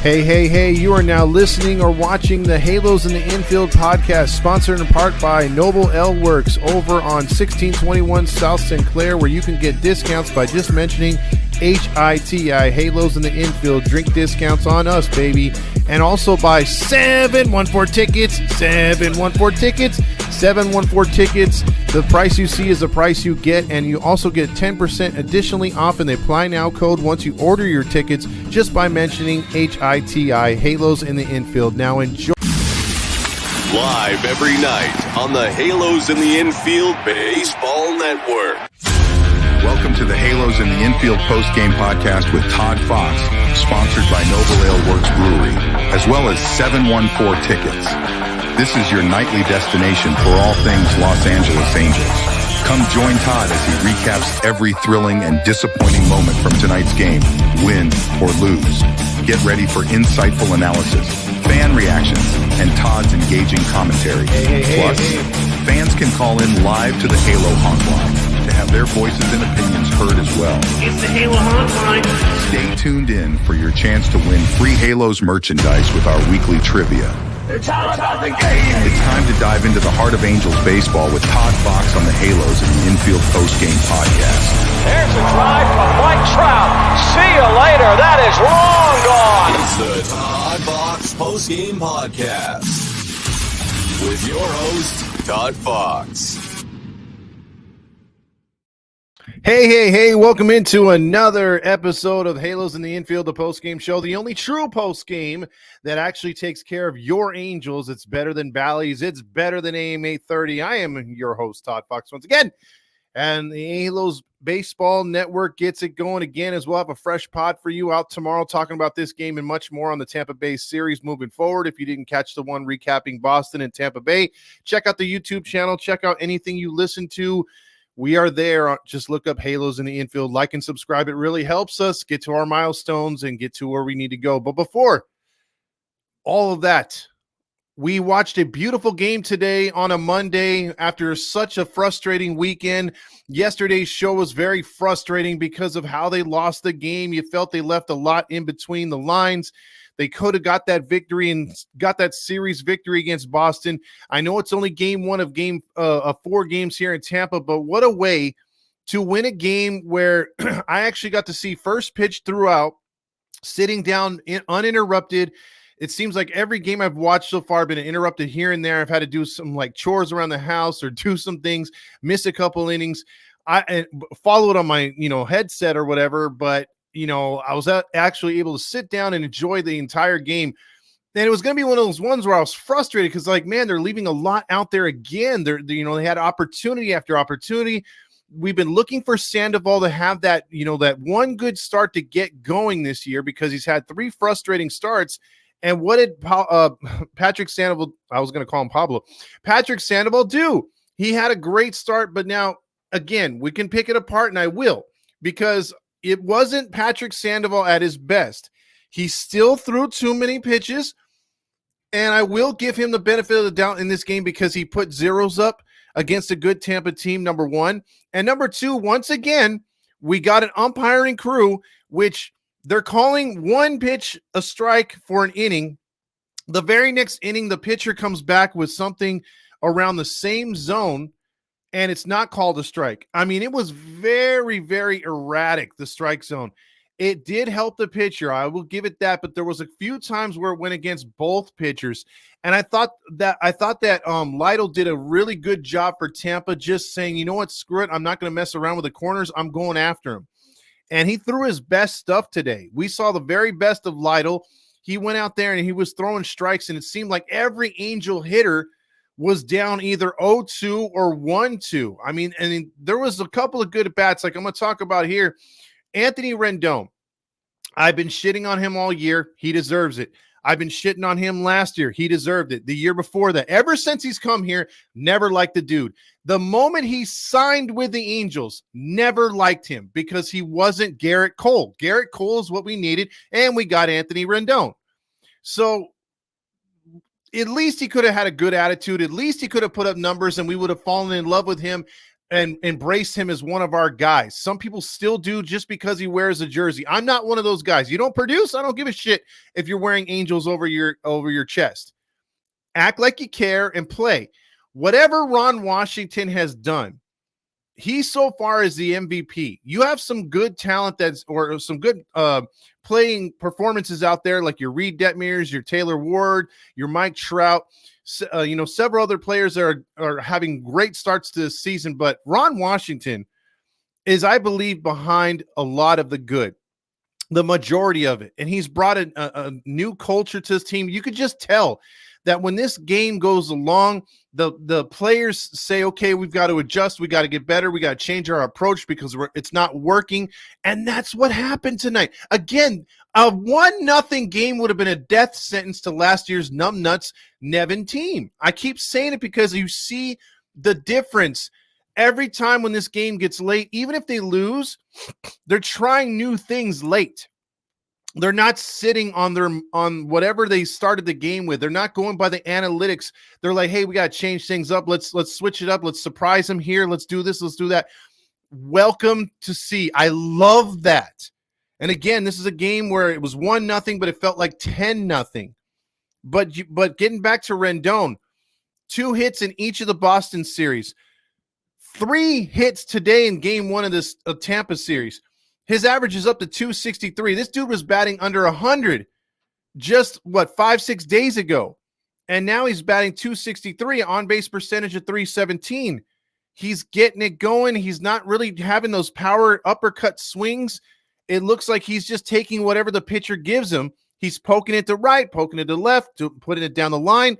Hey, you are now listening or watching the Halos in the Infield podcast, sponsored in part by Noble L Works over on 1621 South Sinclair, where you can get discounts by just mentioning HITI, Halos in the Infield, drink discounts on us, baby. And also by 714 Tickets, 714 Tickets. The price you see is the price you get, and you also get 10% additionally off in the Apply Now code once you order your tickets just by mentioning HITI, Halos in the Infield. Now enjoy. Live every night on the Halos in the Infield Baseball Network. Welcome to the Halos in the Infield post-game podcast with Todd Fox, sponsored by Noble Ale Works Brewery, as well as 714 Tickets. This is your nightly destination for all things Los Angeles Angels. Come join Todd as he recaps every thrilling and disappointing moment from tonight's game, win or lose. Get ready for insightful analysis, fan reactions, and Todd's engaging commentary. Plus, fans can call in live to the Halo hotline to have their voices and opinions heard as well. It's the Halo hotline. Stay tuned in for your chance to win free Halos merchandise with our weekly trivia. It's all about the game. It's time to dive into the heart of Angels baseball with Todd Fox on the Halos in the Infield postgame podcast. There's a drive from Mike Trout. See you later. That is long gone. It's the Todd Fox postgame podcast with your host, Todd Fox. Hey, welcome into another episode of Halos in the Infield, the post-game show, the only true post-game that actually takes care of your Angels. It's better than Bally's. It's better than AM 830. I am your host, Todd Fox, once again. And the Halos Baseball Network gets it going again, as we'll have a fresh pod for you out tomorrow talking about this game and much more on the Tampa Bay series moving forward. If you didn't catch the one recapping Boston and Tampa Bay, check out the YouTube channel. Check out anything you listen to. We are there. Just look up Halos in the Infield. Like and subscribe. It really helps us get to our milestones and get to where we need to go. But before all of that, we watched a beautiful game today on a Monday after such a frustrating weekend. Yesterday's show was very frustrating because of how they lost the game. You felt they left a lot in between the lines. They could have got that victory and got that series victory against Boston. I know it's only game one of 4 games here in Tampa, but what a way to win a game where I actually got to see first pitch throughout, sitting down uninterrupted. It seems like every game I've watched so far been interrupted here and there. I've had to do some like chores around the house or do some things, miss a couple innings. I follow it on my headset or whatever, but I was actually able to sit down and enjoy the entire game. And it was going to be one of those ones where I was frustrated because, they're leaving a lot out there again. They had opportunity after opportunity. We've been looking for Sandoval to have that, that one good start to get going this year because he's had 3 frustrating starts. And what did Patrick Sandoval, I was going to call him Pablo, Patrick Sandoval do? He had a great start, but now, again, we can pick it apart, and I will, because it wasn't Patrick Sandoval at his best. He still threw too many pitches, and I will give him the benefit of the doubt in this game because he put zeros up against a good Tampa team, number one. And number two, once again, we got an umpiring crew, which they're calling one pitch a strike for an inning. The very next inning, the pitcher comes back with something around the same zone, and it's not called a strike. I mean, it was very, very erratic, the strike zone. It did help the pitcher. I will give it that, but there was a few times where it went against both pitchers. And I thought that Lytle did a really good job for Tampa, just saying, you know what, screw it. I'm not going to mess around with the corners. I'm going after him. And he threw his best stuff today. We saw the very best of Lytle. He went out there and he was throwing strikes, and it seemed like every Angel hitter was down either 0-2 or 1-2. I mean, there was a couple of good at-bats, like I'm going to talk about here. Anthony Rendon, I've been shitting on him all year. He deserves it. I've been shitting on him last year. He deserved it. The year before that. Ever since he's come here, never liked the dude. The moment he signed with the Angels, never liked him because he wasn't Garrett Cole. Garrett Cole is what we needed, and we got Anthony Rendon. So at least he could have had a good attitude. At least he could have put up numbers, and we would have fallen in love with him and embrace him as one of our guys. Some people still do just because he wears a jersey. I'm not one of those guys. You don't produce, I don't give a shit if you're wearing Angels over your chest. Act like you care and play. Whatever Ron Washington has done, he so far is the MVP. You have some good talent or some good playing performances out there, like your Reed Detmers, your Taylor Ward, your Mike Trout, several other players that are having great starts to this season. But Ron Washington is, I believe, behind a lot of the good, the majority of it. And he's brought a new culture to his team. You could just tell that when this game goes along, the players say, okay, we've got to adjust. We got to get better. We got to change our approach because it's not working. And that's what happened tonight. Again, a 1-0 game would have been a death sentence to last year's numbnuts Nevin team. I keep saying it because you see the difference every time when this game gets late. Even if they lose, they're trying new things late. They're not sitting on whatever they started the game with. They're not going by the analytics. They're like, hey, we got to change things up. Let's switch it up. Let's surprise them here. Let's do this. Let's do that. Welcome to see. I love that. And again, this is a game where it was 1-0, but it felt like 10-0. But getting back to Rendon, 2 hits in each of the Boston series, 3 hits today in game 1 of this Tampa series. His average is up to 263. This dude was batting under 100 just, 5-6 days ago. And now he's batting 263, on-base percentage of 317. He's getting it going. He's not really having those power uppercut swings. It looks like he's just taking whatever the pitcher gives him. He's poking it to right, poking it to left, putting it down the line.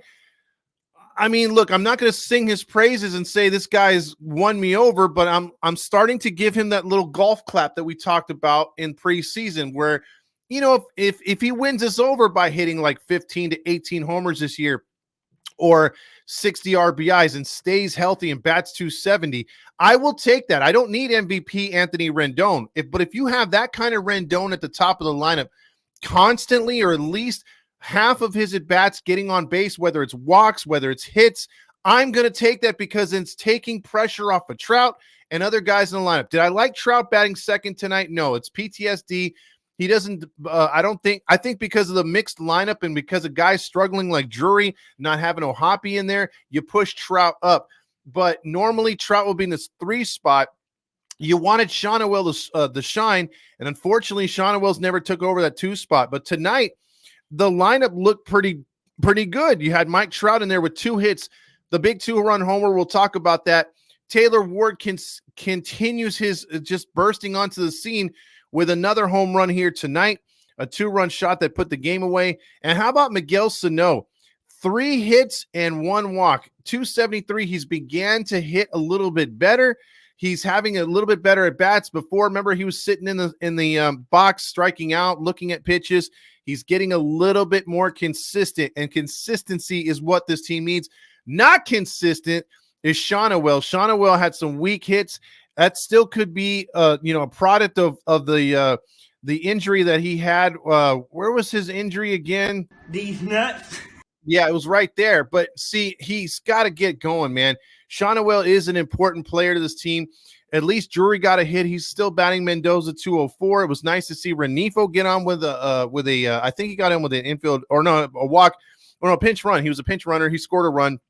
I mean, look, I'm not going to sing his praises and say this guy's won me over, but I'm starting to give him that little golf clap that we talked about in preseason where, if he wins us over by hitting like 15 to 18 homers this year or 60 RBIs and stays healthy and bats 270, I will take that. I don't need MVP Anthony Rendon. But if you have that kind of Rendon at the top of the lineup constantly, or at least half of his at-bats getting on base, whether it's walks, whether it's hits, I'm going to take that because it's taking pressure off of Trout and other guys in the lineup. Did I like Trout batting second tonight? No, it's PTSD. He doesn't, I think because of the mixed lineup and because of guys struggling like Drury, not having O'Hoppe in there, you push Trout up. But normally Trout will be in this 3 spot. You wanted Shawniwell to shine, and unfortunately Shawniwell's never took over that 2 spot. But tonight, the lineup looked pretty good. You had Mike Trout in there with 2 hits, the big 2-run homer. We'll talk about that. Taylor Ward continues his just bursting onto the scene with another home run here tonight, a 2-run shot that put the game away. And how about Miguel Sano? 3 hits and 1 walk, 273. He's began to hit a little bit better. He's having a little bit better at bats. Before, remember, he was sitting in the box, striking out, looking at pitches. He's getting a little bit more consistent, and consistency is what this team needs. Not consistent is Shawniwell. Shawniwell had some weak hits. That still could be, a product of the injury that he had. Where was his injury again? These nuts. Yeah, it was right there. But see, he's got to get going, man. Shawniwell is an important player to this team. At least Drury got a hit. He's still batting Mendoza 204. It was nice to see Renifo get on with a I think he got in with an infield or no, a walk or no, pinch run. He was a pinch runner. He scored a run.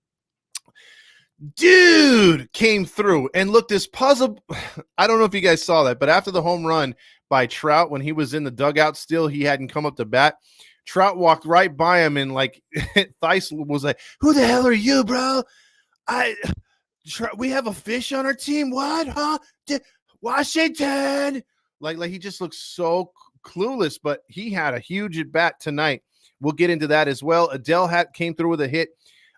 Dude came through and looked this puzzle. I don't know if you guys saw that, but after the home run by Trout, when he was in the dugout still, he hadn't come up to bat. Trout walked right by him and like Theis was like, "Who the hell are you, bro? We have a fish on our team. What? Huh? Washington." Like he just looks so clueless, but he had a huge at bat tonight. We'll get into that as well. Adele came through with a hit.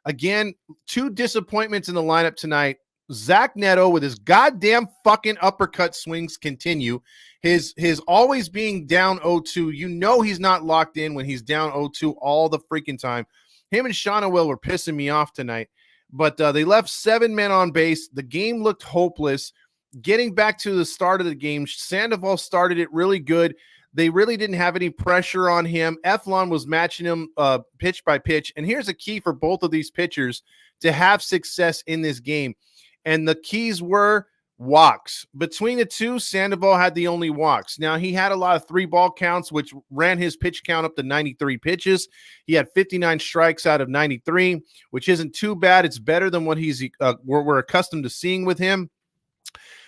Again, 2 disappointments in the lineup tonight. Zach Neto with his goddamn fucking uppercut swings continue. His always being down 0-2. He's not locked in when he's down 0-2 all the freaking time. Him and Shawniwell were pissing me off tonight. But they left 7 men on base. The game looked hopeless. Getting back to the start of the game, Sandoval started it really good. They really didn't have any pressure on him. Eflin was matching him pitch by pitch. And here's a key for both of these pitchers to have success in this game. And the keys were walks. Between the two, Sandoval had the only walks. Now, he had a lot of 3-ball counts, which ran his pitch count up to 93 pitches. He had 59 strikes out of 93, which isn't too bad. It's better than what we're accustomed to seeing with him.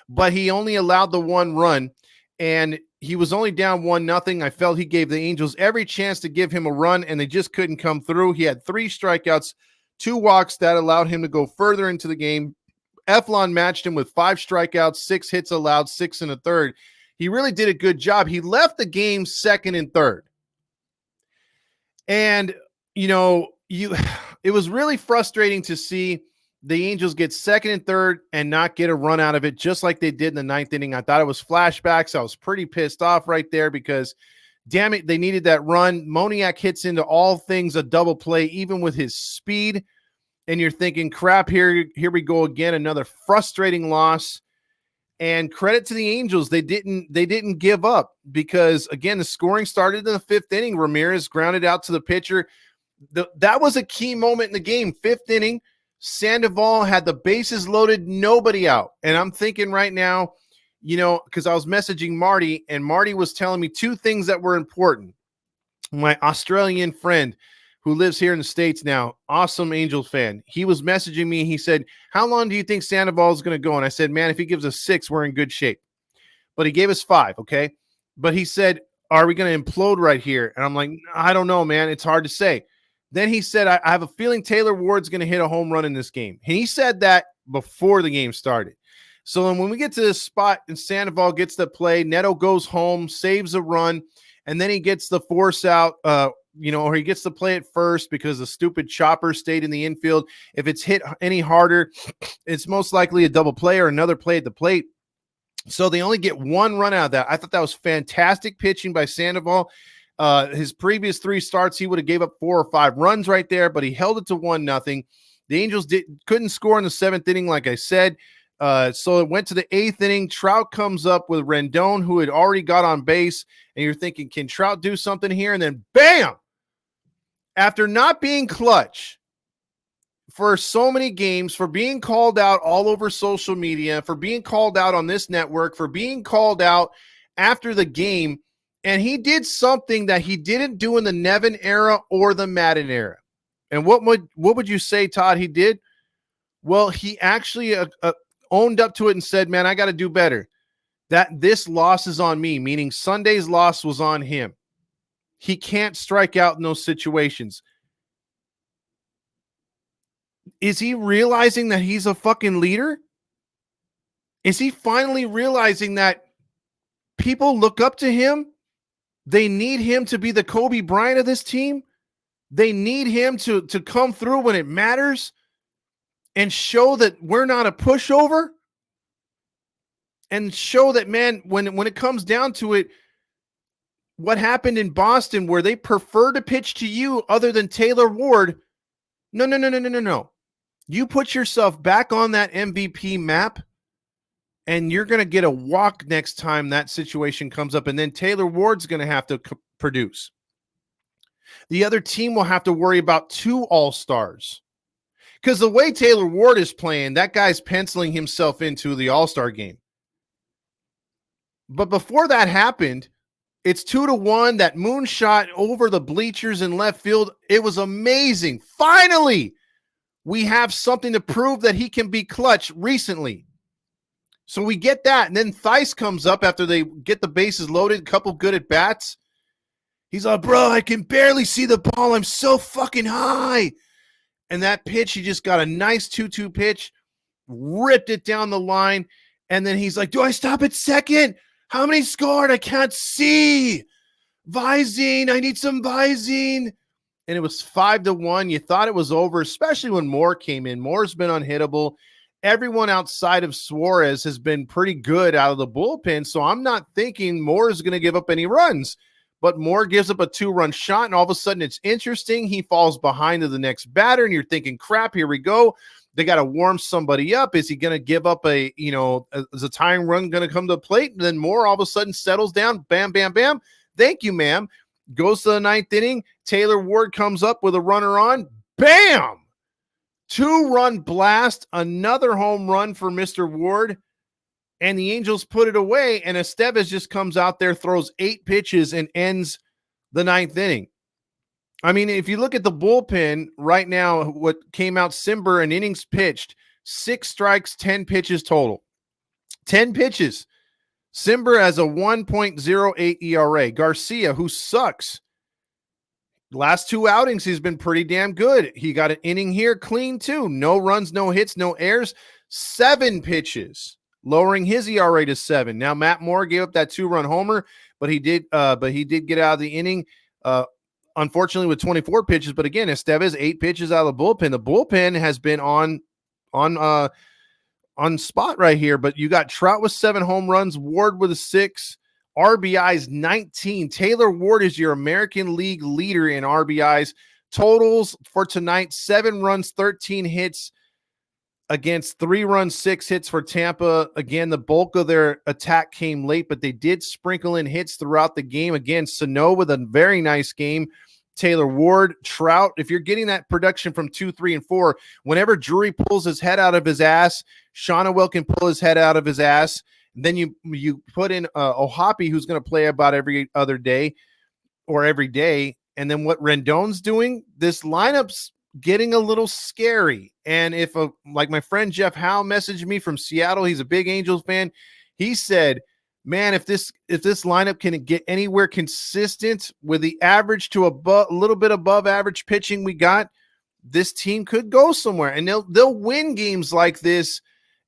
But he only allowed the 1 run, and he was only down 1-0. I felt he gave the Angels every chance to give him a run, and they just couldn't come through. He had 3 strikeouts, 2 walks that allowed him to go further into the game. Eflin matched him with 5 strikeouts, 6 hits allowed, 6 1/3. He really did a good job. He left the game 2nd and 3rd. And, it was really frustrating to see the Angels get 2nd and 3rd and not get a run out of it, just like they did in the 9th inning. I thought it was flashbacks. I was pretty pissed off right there because, damn it, they needed that run. Moniak hits into all things a double play, even with his speed. And you're thinking, crap, here we go again, another frustrating loss. And credit to the Angels, they didn't give up because, again, the scoring started in the 5th inning. Ramirez grounded out to the pitcher. That was a key moment in the game. 5th inning, Sandoval had the bases loaded, nobody out. And I'm thinking right now, because I was messaging Marty, and Marty was telling me 2 things that were important. My Australian friend, who lives here in the States now, awesome Angels fan. He was messaging me. He said, how long do you think Sandoval is going to go? And I said, man, if he gives us 6, we're in good shape. But he gave us 5, okay? But he said, are we going to implode right here? And I'm like, I don't know, man. It's hard to say. Then he said, I have a feeling Taylor Ward's going to hit a home run in this game. And he said that before the game started. So then when we get to this spot and Sandoval gets the play, Neto goes home, saves a run, and then he gets the force out, or he gets to play it first because the stupid chopper stayed in the infield. If it's hit any harder, it's most likely a double play or another play at the plate. So they only get 1 run out of that. I thought that was fantastic pitching by Sandoval. His previous 3 starts, he would have gave up 4 or 5 runs right there, but he held it to 1-0. The Angels couldn't score in the 7th inning, like I said. So it went to the 8th inning. Trout comes up with Rendon, who had already got on base. And you're thinking, can Trout do something here? And then bam! After not being clutch for so many games, for being called out all over social media, for being called out on this network, for being called out after the game, and he did something that he didn't do in the Nevin era or the Madden era. And what would you say, Todd, he did? Well, he actually owned up to it and said, man, I got to do better. That this loss is on me, meaning Sunday's loss was on him. He can't strike out in those situations. Is he realizing that he's a fucking leader? Is he finally realizing that people look up to him? They need him to be the Kobe Bryant of this team. They need him to come through when it matters and show that we're not a pushover and show that, man, when it comes down to it, what happened in Boston where they prefer to pitch to you other than Taylor Ward. No. You put yourself back on that MVP map and you're going to get a walk next time that situation comes up. And then Taylor Ward's going to have to produce. The other team will have to worry about 2 all-stars. Because the way Taylor Ward is playing, that guy's penciling himself into the all-star game. But before that happened, it's 2-1, that moonshot over the bleachers in left field. It was amazing. Finally, we have something to prove that he can be clutch recently. So we get that. And then Theis comes up after they get the bases loaded, a couple good at bats. He's like, bro, I can barely see the ball. I'm so fucking high. And that pitch, he just got a nice 2-2 pitch, ripped it down the line. And then he's like, do I stop at second? How many scored? I can't see. Visine, I need some Visine. And it was 5-1. You thought it was over, especially when Moore came in. Moore's been unhittable. Everyone outside of Suarez has been pretty good out of the bullpen, so I'm not thinking Moore is going to give up any runs. But Moore gives up a 2-run shot, and all of a sudden it's interesting. He falls behind to the next batter, and you're thinking, crap, here we go. They got to warm somebody up. Is he going to give up is a tying run going to come to the plate? And then Moore all of a sudden settles down. Bam, bam, bam. Thank you, ma'am. Goes to the 9th inning. Taylor Ward comes up with a runner on. Bam! 2-run blast. Another home run for Mr. Ward. and the Angels put it away, and Estevez just comes out there, throws 8 pitches, and ends the 9th inning. I mean, if you look at the bullpen right now, what came out, Simber and innings pitched, 6 strikes, 10 pitches total. 10 pitches. Simber has a 1.08 ERA. Garcia, who sucks, last 2 outings, he's been pretty damn good. He got an inning here clean too. No runs, no hits, no errors. 7 pitches, lowering his ERA to 7. Now, Matt Moore gave up that 2-run homer, but he did get out of the inning. Unfortunately, with 24 pitches, but again, Estevez 8 pitches out of the bullpen. The bullpen has been on spot right here, but you got Trout with 7 home runs, Ward with a 6, RBIs 19. Taylor Ward is your American League leader in RBIs. Totals for tonight: 7 runs, 13 hits against 3 runs, 6 hits for Tampa. Again, the bulk of their attack came late, but they did sprinkle in hits throughout the game. Again, Sano with a very nice game. Taylor Ward, Trout. If you're getting that production from 2, 3, and 4, whenever Drury pulls his head out of his ass, Shawna can pull his head out of his ass. Then you put in Ohapi, who's going to play about every other day or every day. And then what Rendon's doing, this lineup's getting a little scary. And if like my friend Jeff Howe messaged me from Seattle, he's a big Angels fan. He said, man, if this lineup can get anywhere consistent with the average to a little bit above average pitching we got, this team could go somewhere, and they'll win games like this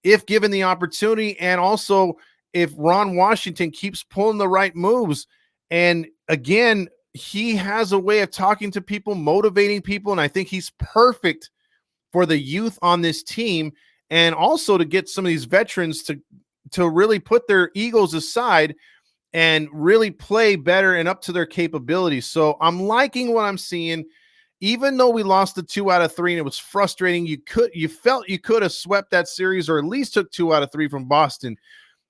if given the opportunity, and also if Ron Washington keeps pulling the right moves. And again, he has a way of talking to people, motivating people, and I think he's perfect for the youth on this team, and also to get some of these veterans to really put their egos aside and really play better and up to their capabilities. So I'm liking what I'm seeing. Even though we lost the 2 out of 3 and it was frustrating, you felt you could have swept that series or at least took 2 out of 3 from Boston.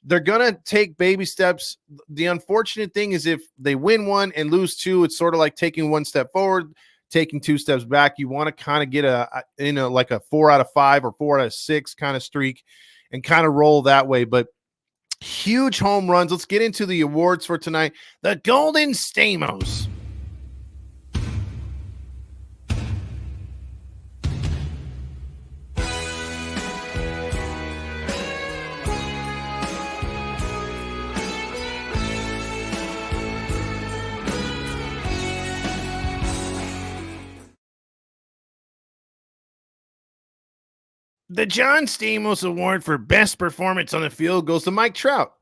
They're going to take baby steps. The unfortunate thing is if they win 1 and lose 2, it's sort of like taking 1 step forward, taking 2 steps back. You want to kind of get like a 4 out of 5 or 4 out of 6 kind of streak and kind of roll that way. But huge home runs. Let's get into the awards for tonight. The Golden Stamos. The John Stamos Award for Best Performance on the Field goes to Mike Trout.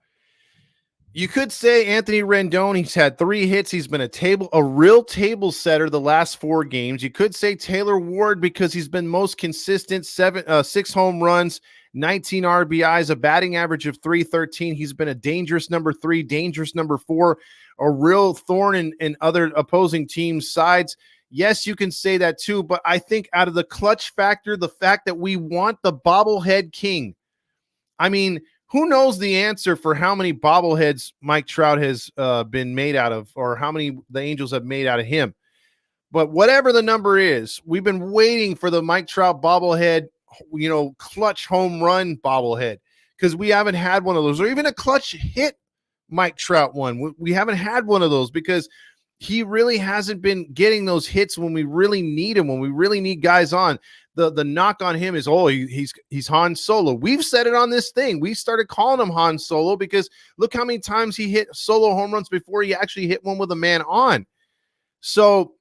You could say Anthony Rendon, he's had 3 hits. He's been a real table setter the last 4 games. You could say Taylor Ward because he's been most consistent, 6 home runs, 19 RBIs, a batting average of .313. He's been a dangerous number 3, dangerous number 4, a real thorn in other opposing teams' sides. Yes, you can say that too, but I think out of the clutch factor, the fact that we want the bobblehead king. I mean, who knows the answer for how many bobbleheads Mike Trout has been made out of, or how many the Angels have made out of him. But whatever the number is, we've been waiting for the Mike Trout bobblehead, clutch home run bobblehead, because we haven't had one of those, or even a clutch hit Mike Trout one. We haven't had one of those because he really hasn't been getting those hits when we really need him, when we really need guys on. The knock on him is, he's Han Solo. We've said it on this thing. We started calling him Han Solo because look how many times he hit solo home runs before he actually hit one with a man on. So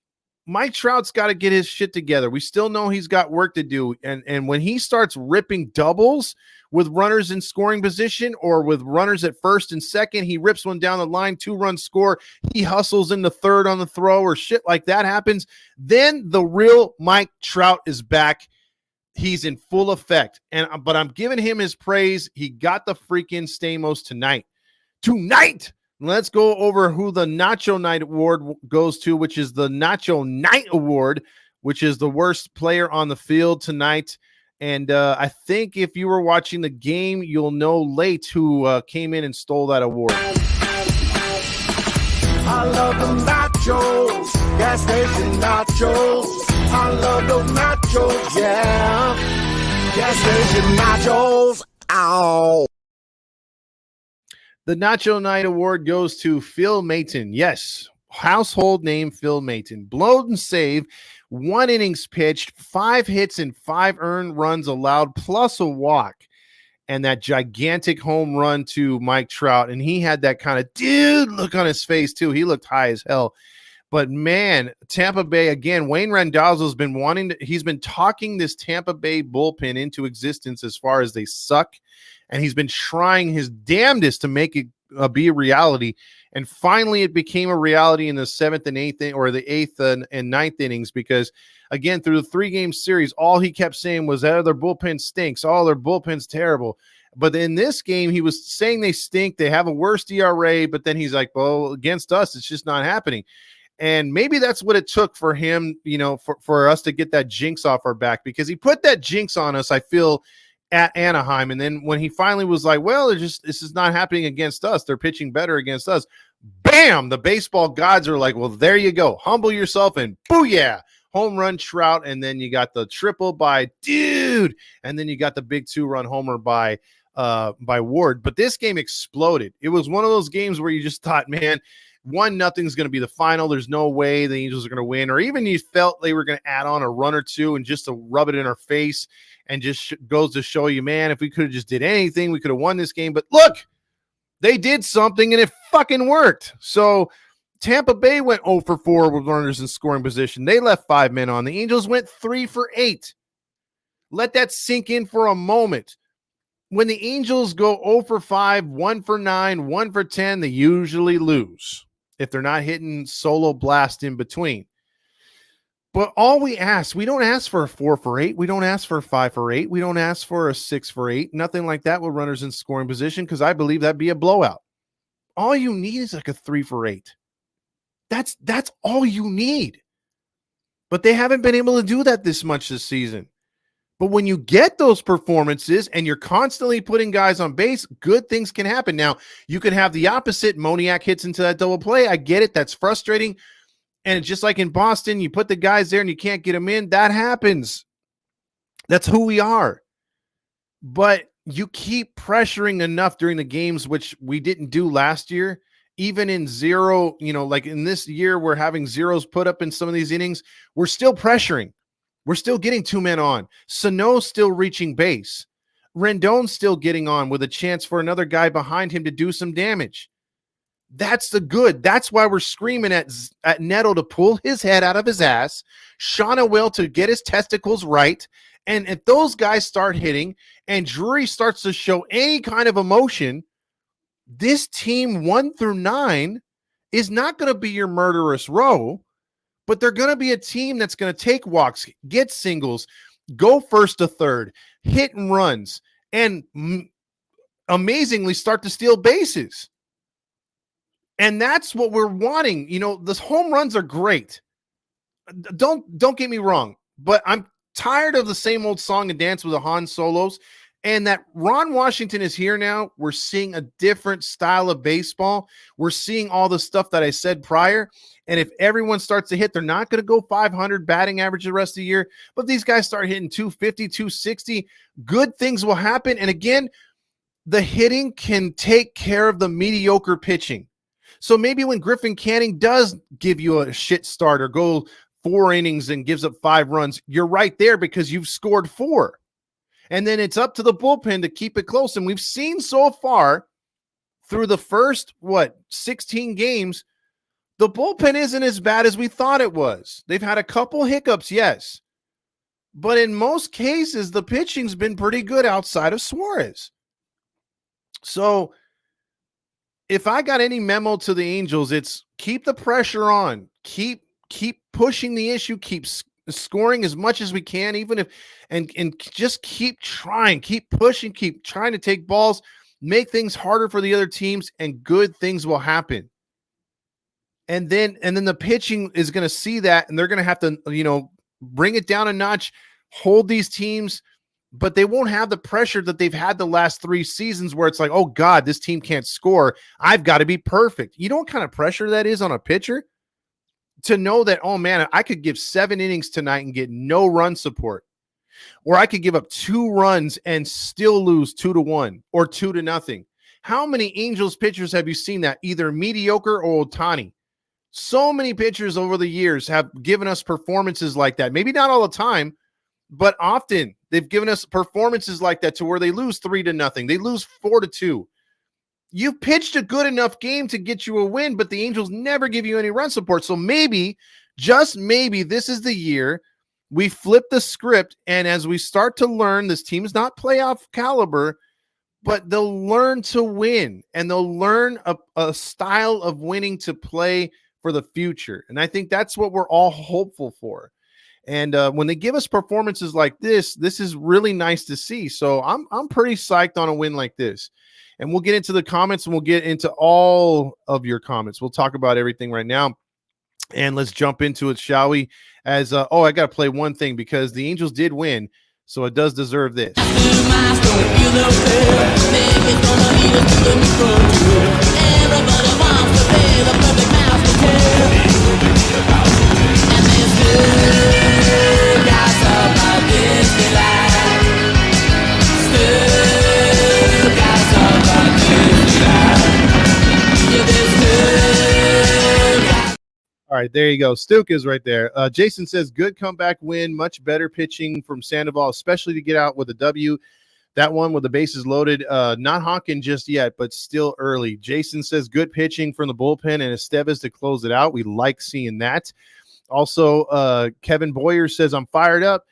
Mike Trout's got to get his shit together. We still know he's got work to do. And when he starts ripping doubles with runners in scoring position or with runners at first and second, he rips one down the line, 2-run score, he hustles into third on the throw or shit like that happens, then the real Mike Trout is back. He's in full effect. But I'm giving him his praise. He got the freaking Stamos tonight. Let's go over who the Nacho Night Award goes to, which is the Nacho Night Award, which is the worst player on the field tonight. And I think if you were watching the game, you'll know late who came in and stole that award. I love the nachos, gas station nachos. I love those nachos, yeah. Gas station nachos, ow. The Nacho Night Award goes to Phil Maton. Yes, household name Phil Maton. Blown save, 1 innings pitched, 5 hits and 5 earned runs allowed, plus a walk. And that gigantic home run to Mike Trout. And he had that kind of dude look on his face, too. He looked high as hell. But, man, Tampa Bay, again, Wayne Randazzo's been he's been talking this Tampa Bay bullpen into existence as far as they suck. And he's been trying his damnedest to make it be a reality. And finally, it became a reality in the 7th and 8th, or the 8th and 9th innings, because, again, through the 3-game series, all he kept saying was that their bullpen stinks. Oh, their bullpen's terrible. But in this game, he was saying they stink. They have a worse ERA. But then he's like, well, against us, it's just not happening. And maybe that's what it took for him, for us to get that jinx off our back, because he put that jinx on us, I feel, at Anaheim. And then when he finally was like, well, this is not happening against us. They're pitching better against us. Bam! The baseball gods are like, well, there you go. Humble yourself and booyah! Home run Trout. And then you got the triple by dude. And then you got the big 2-run homer by Ward. But this game exploded. It was one of those games where you just thought, man, 1-0 is going to be the final. There's no way the Angels are going to win. Or even you felt they were going to add on a run or two and just to rub it in our face. And just goes to show you, man, if we could have just did anything, we could have won this game. But look, they did something, and it fucking worked. So Tampa Bay went 0 for 4 with runners in scoring position. They left 5 men on. The Angels went 3 for 8. Let that sink in for a moment. When the Angels go 0 for 5, 1 for 9, 1 for 10, they usually lose if they're not hitting solo blast in between. But all we don't ask for a 4 for 8. We don't ask for a 5 for 8. We don't ask for a 6 for 8. Nothing like that with runners in scoring position, because I believe that'd be a blowout. All you need is like a 3 for 8. That's all you need. But they haven't been able to do that this much this season. But when you get those performances and you're constantly putting guys on base, good things can happen. Now, you can have the opposite. Moniak hits into that double play. I get it. That's frustrating. And it's just like in Boston, you put the guys there and you can't get them in. That happens. That's who we are. But you keep pressuring enough during the games, which we didn't do last year. Even in 0, like in this year, we're having zeros put up in some of these innings. We're still pressuring. We're still getting 2 men on. Sano's still reaching base. Rendon's still getting on with a chance for another guy behind him to do some damage. That's the good. That's why we're screaming at Neto to pull his head out of his ass, Shauna Will to get his testicles right. And if those guys start hitting and Drury starts to show any kind of emotion, this team 1 through 9 is not going to be your murderous row, but they're going to be a team that's going to take walks, get singles, go first to third, hit and runs, and amazingly start to steal bases. And that's what we're wanting. The home runs are great. Don't get me wrong, but I'm tired of the same old song and dance with the Han Solos. And that Ron Washington is here now. We're seeing a different style of baseball. We're seeing all the stuff that I said prior. And if everyone starts to hit, they're not going to go 500 batting average the rest of the year. But these guys start hitting 250, 260. Good things will happen. And again, the hitting can take care of the mediocre pitching. So maybe when Griffin Canning does give you a shit start or go 4 innings and gives up 5 runs, you're right there because you've scored 4. And then it's up to the bullpen to keep it close. And we've seen so far through the first, 16 games, the bullpen isn't as bad as we thought it was. They've had a couple hiccups, yes. But in most cases, the pitching's been pretty good outside of Suarez. So if I got any memo to the Angels, it's keep the pressure on. Keep pushing the issue. Keep scoring as much as we can, even if and just keep trying, keep pushing, keep trying to take balls, make things harder for the other teams, and good things will happen. And then the pitching is going to see that, and they're going to have to, bring it down a notch, hold these teams, but they won't have the pressure that they've had the last 3 seasons where it's like, oh God, this team can't score. I've got to be perfect. You know what kind of pressure that is on a pitcher? To know that, oh man, I could give 7 innings tonight and get no run support. Or I could give up 2 runs and still lose 2-1 or 2-0. How many Angels pitchers have you seen that? Either mediocre or Ohtani. So many pitchers over the years have given us performances like that. Maybe not all the time, but often they've given us performances like that to where they lose 3-0. They lose 4-2. You've pitched a good enough game to get you a win, but the Angels never give you any run support. So maybe, just maybe, this is the year we flip the script, and as we start to learn, this team is not playoff caliber, but they'll learn to win, and they'll learn a style of winning to play for the future. And I think that's what we're all hopeful for. And when they give us performances like this is really nice to see. So I'm pretty psyched on a win like this. And we'll get into the comments, and we'll get into all of your comments. We'll talk about everything right now. And let's jump into it, shall we? As I got to play one thing because the Angels did win, so it does deserve this. All right, there you go. Stuka's right there. Jason says, good comeback win, much better pitching from Sandoval, especially to get out with a W. That one with the bases loaded, not honking just yet, but still early. Jason says, good pitching from the bullpen and Estevez to close it out. We like seeing that. Also, Kevin Boyer says, I'm fired up.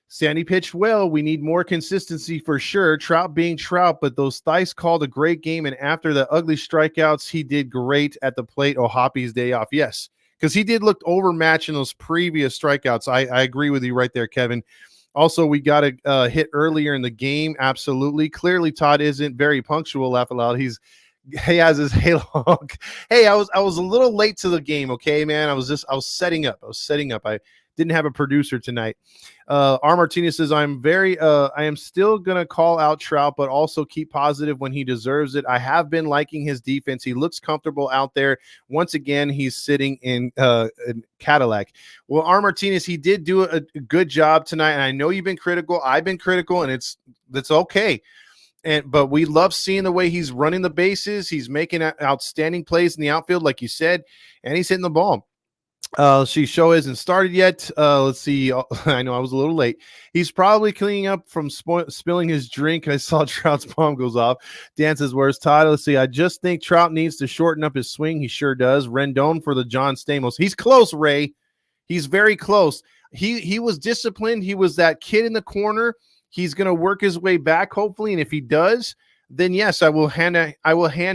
Sandy pitched well. We need more consistency for sure. Trout being Trout, but those Theis called a great game, and after the ugly strikeouts, he did great at the plate. Hoppy's day off. Yes, because he did look overmatched in those previous strikeouts. I agree with you right there, Kevin. Also, we got a hit earlier in the game. Absolutely. Clearly, Todd isn't very punctual. Laugh aloud. He has his halo. Hey, I was a little late to the game. Okay, man. I was setting up. I didn't have a producer tonight. R. Martinez says, I am still going to call out Trout, but also keep positive when he deserves it. I have been liking his defense. He looks comfortable out there. Once again, he's sitting in Cadillac. Well, R. Martinez, he did do a good job tonight. And I know you've been critical. I've been critical, and that's okay. But we love seeing the way he's running the bases. He's making outstanding plays in the outfield, like you said, and he's hitting the ball. Show isn't started yet. Let's see. I know I was a little late. He's probably cleaning up from spilling his drink. I saw Trout's palm goes off. Dan says, where's Todd? Let's see. I just think Trout needs to shorten up his swing. He sure does. Rendon for the John Stamos. He's close, Ray. He's very close. He was disciplined. He was that kid in the corner. He's going to work his way back, hopefully. And if he does, then yes, I will hand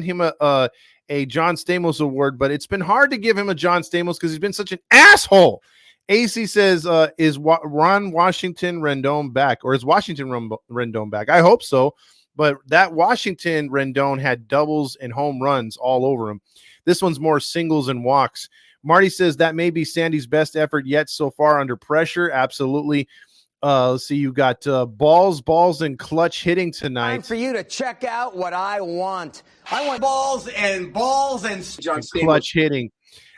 him a John Stamos award, but it's been hard to give him a John Stamos because he's been such an asshole. AC says, is Ron Washington Rendon back, or is Washington Rendon back? I hope so, but that Washington Rendon had doubles and home runs all over him. This one's more singles and walks. Marty says that may be Sandy's best effort yet so far under pressure. Absolutely. Let's see, you got balls, and clutch hitting tonight. Time for you to check out what I want. I want balls and John clutch hitting.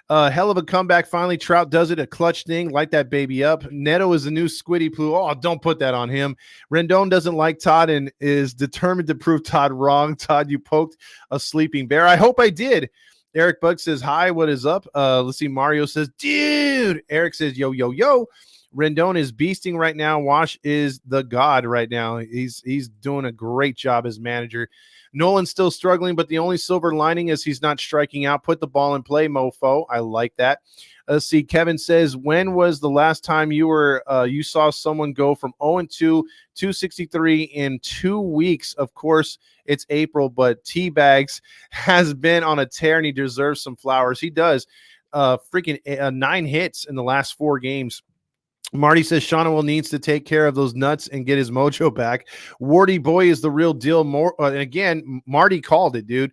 Hell of a comeback. Finally, Trout does it. A clutch thing. Light that baby up. Neto is the new Squiddy Poo. Oh, don't put that on him. Rendon doesn't like Todd and is determined to prove Todd wrong. Todd, you poked a sleeping bear. I hope I did. Eric Bug says, hi, what is up? Let's see. Mario says, dude. Eric says, yo, yo, yo. Rendon is beasting right now. Wash is the god right now. He's doing a great job as manager. Nolan's still struggling, but the only silver lining is he's not striking out. Put the ball in play, mofo. I like that. Let's see. Kevin says, when was the last time you saw someone go from 0-2, 263 in 2 weeks? Of course, it's April, but T-Bags has been on a tear, and he deserves some flowers. He does. Freaking 9 hits in the last 4 games. Marty says Shawano needs to take care of those nuts and get his mojo back. Wardy boy is the real deal. Again, Marty called it, dude.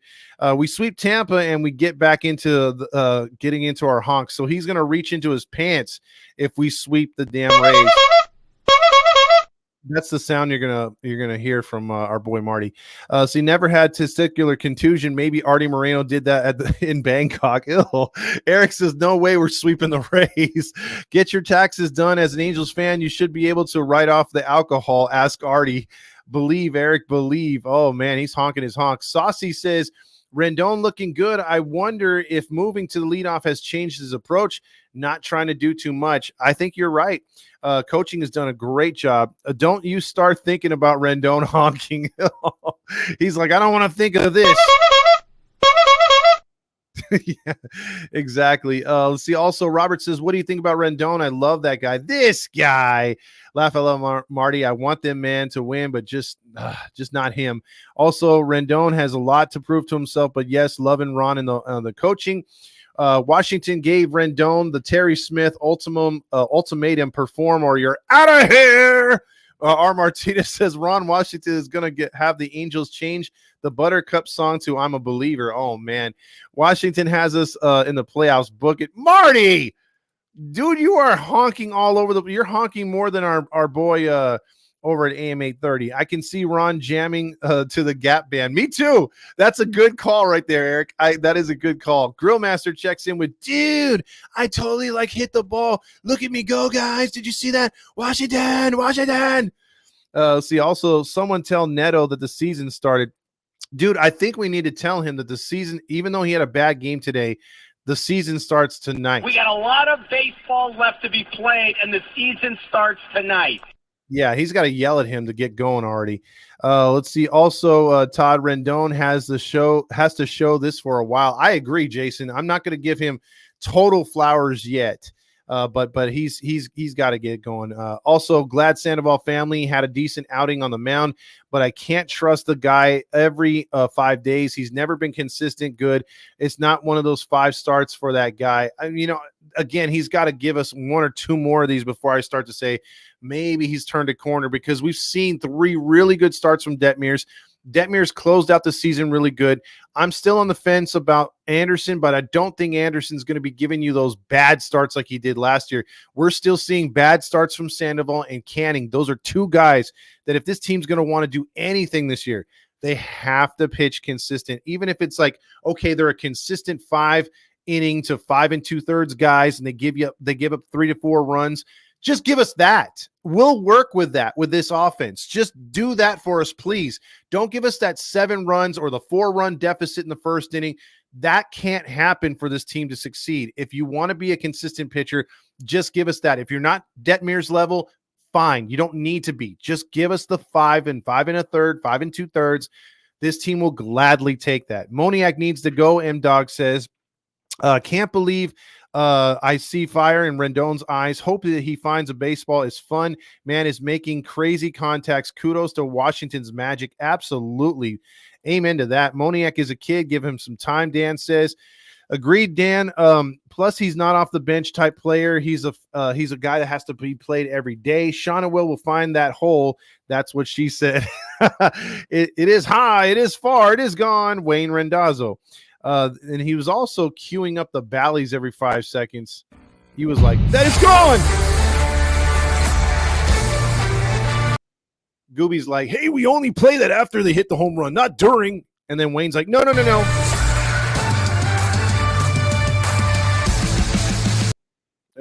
We sweep Tampa and we get back into getting into our honks. So he's going to reach into his pants if we sweep the damn Rays. That's the sound you're gonna hear from our boy Marty. So he never had testicular contusion. Maybe Artie Moreno did that in Bangkok. Ew. Eric says, no way we're sweeping the Rays. Get your taxes done. As an Angels fan, you should be able to write off the alcohol. Ask Artie. Believe, Eric, believe. Oh, man, he's honking his honk. Saucy says, Rendon looking good. I wonder if moving to the leadoff has changed his approach, not trying to do too much. I think you're right. Coaching has done a great job. Don't you start thinking about Rendon honking. He's like, I don't want to think of this. Yeah, exactly. Let's see. Also, Robert says, what do you think about Rendon? I love that guy. This guy. Laugh, I love Marty. I want them, man, to win, but just not him. Also, Rendon has a lot to prove to himself, but yes, loving Ron and the coaching. Washington gave Rendon the Terry Smith ultimatum: perform or you're out of here. R. Martinez says Ron Washington is going to have the Angels change the Buttercup song to I'm a Believer. Oh, man. Washington has us in the playoffs. Book it. Marty, dude, you are honking all over you're honking more than our boy over at AM 830. I can see Ron jamming to the Gap Band. Me too. That's a good call right there, Eric. That is a good call. Grillmaster checks in with, dude, I totally hit the ball. Look at me go, guys. Did you see that? Washington. Let's see. Also, someone tell Neto that the season started. Dude, I think we need to tell him that the season, even though he had a bad game today, the season starts tonight. We got a lot of baseball left to be played, and the season starts tonight. Yeah, he's got to yell at him to get going already. Let's see. Also, Todd Rendon has to show this for a while. I agree, Jason. I'm not going to give him total flowers yet, but he's got to get going. Also, glad Sandoval family had a decent outing on the mound, but I can't trust the guy every 5 days. He's never been consistent good. It's not one of those 5 starts for that guy. Again, he's got to give us 1 or 2 more of these before I start to say maybe he's turned a corner, because we've seen 3 really good starts from Detmers. Detmers closed out the season really good. I'm still on the fence about Anderson, but I don't think Anderson's going to be giving you those bad starts like he did last year. We're still seeing bad starts from Sandoval and Canning. Those are 2 guys that if this team's going to want to do anything this year, they have to pitch consistent. Even if it's okay, they're a consistent 5 inning to 5 2/3 guys, and they give up 3 to 4 runs. Just give us that. We'll work with that with this offense. Just do that for us, please. Don't give us that 7 runs or the 4-run deficit in the first inning. That can't happen for this team to succeed. If you want to be a consistent pitcher, just give us that. If you're not Detmer's level, fine. You don't need to be. Just give us the 5 and 5 1/3, 5 2/3. This team will gladly take that. Moniak needs to go, M-Dog says. Can't believe I see fire in Rendon's eyes. Hope that he finds a baseball is fun. Man is making crazy contacts. Kudos to Washington's magic. Absolutely. Amen to that. Moniak is a kid. Give him some time, Dan says. Agreed, Dan. Plus, he's not off the bench type player. He's a guy that has to be played every day. Shauna will find that hole. That's what she said. It is high. It is far. It is gone. Wayne Rendazzo. And he was also queuing up the Bally's every 5 seconds. He was like, that is gone. Gooby's like, hey, we only play that after they hit the home run, not during. And then Wayne's like, no. And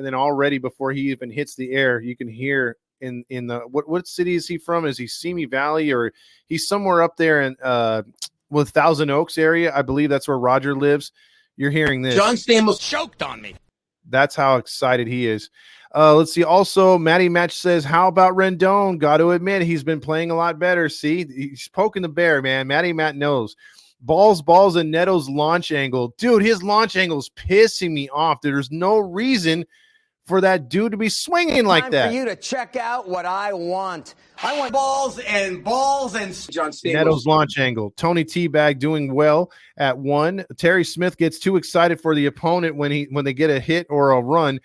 then already before he even hits the air, you can hear in the what city is he from? Is he Simi Valley, or he's somewhere up there in with Thousand Oaks area? I believe that's where Roger lives. You're hearing this. John Stamos choked on me. That's how excited he is. Let's see. Also, Matty Match says, how about Rendon? Got to admit, he's been playing a lot better. See, he's poking the bear, man. Matty Matt knows. Balls, and Neto's launch angle. Dude, his launch angle is pissing me off. There's no reason for that dude to be swinging like that. Time for you to check out what I want. I want balls and John Stamos. Neto's launch angle. Tony Teabag doing well at 1. Terry Smith gets too excited for the opponent when they get a hit or a run.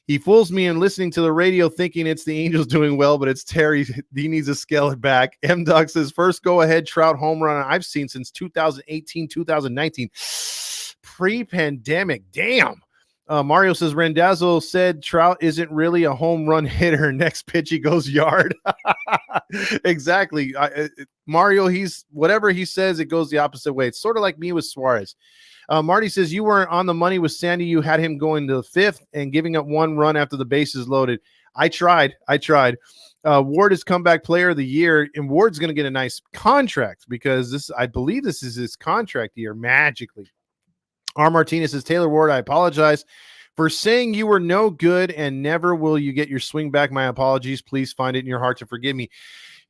He fools me in listening to the radio thinking it's the Angels doing well, but it's Terry. He needs to scale it back. M-Dog says, first go-ahead Trout home run I've seen since 2018, 2019. Pre-pandemic. Damn. Mario says, Rendazzo said Trout isn't really a home run hitter. Next pitch, he goes yard. Exactly. Mario, whatever he says, it goes the opposite way. It's sort of like me with Suarez. Marty says, you weren't on the money with Sandy. You had him going to the 5th and giving up 1 run after the bases loaded. I tried. Ward is comeback player of the year, and Ward's going to get a nice contract because I believe this is his contract year magically. R. Martinez says, Taylor Ward, I apologize for saying you were no good and never will you get your swing back. My apologies. Please find it in your heart to forgive me.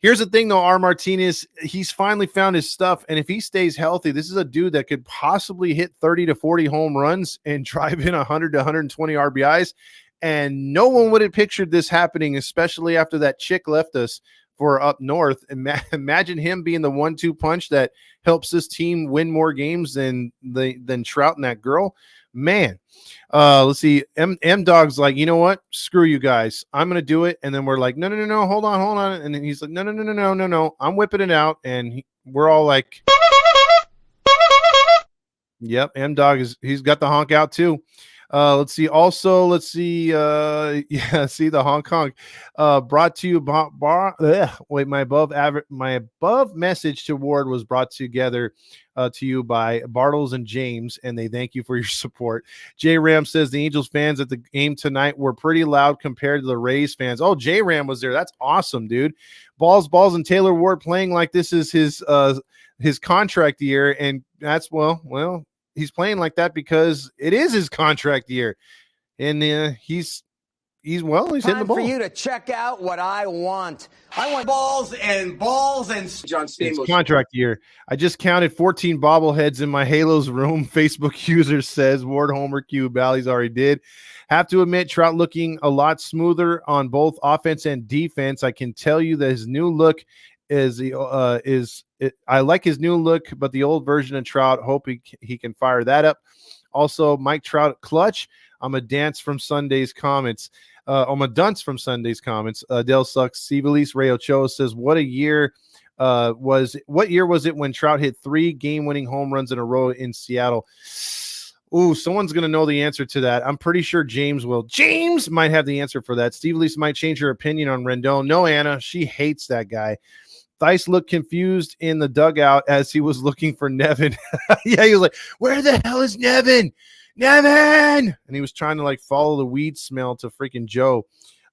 Here's the thing, though, R. Martinez, he's finally found his stuff, and if he stays healthy, this is a dude that could possibly hit 30 to 40 home runs and drive in 100 to 120 RBIs, and no one would have pictured this happening, especially after that chick left us for up north. Imagine him being the 1-2 punch that helps this team win more games than Trout and that girl. Man, let's see. M Dog's like, you know what? Screw you guys. I'm gonna do it. And then we're like, no, hold on. And then he's like, no. I'm whipping it out, and we're all like, yep. M Dog he's got the honk out too. Let's see. Also, let's see. See the Hong Kong. Brought to you my above message to Ward was brought together to you by Bartles and James, and they thank you for your support. J Ram says the Angels fans at the game tonight were pretty loud compared to the Rays fans. Oh, J Ram was there. That's awesome, dude. Balls, and Taylor Ward playing like this is his contract year, and that's well. He's playing like that because it is his contract year, and he's hitting the Time ball. for you to check out what I want. I want balls and John It's contract year. I just counted 14 bobbleheads in my Halos room. Facebook user says Ward homer Q. Bally's already did. Have to admit, Trout looking a lot smoother on both offense and defense. I can tell you that his new look I like his new look, but the old version of Trout, hope he can fire that up. Also, Mike Trout clutch. I'm a dance from Sunday's comments. I'm a dunce from Sunday's comments. Dale sucks. Civilis Ray Ochoa says, what year was it when Trout hit 3 game-winning home runs in a row in Seattle? Ooh, someone's going to know the answer to that. I'm pretty sure James will. James might have the answer for that. Steve Lease might change her opinion on Rendon. No, Anna, she hates that guy. Theis looked confused in the dugout as he was looking for Nevin. Yeah, he was like, where the hell is Nevin? Nevin! And he was trying to like follow the weed smell to freaking Joe.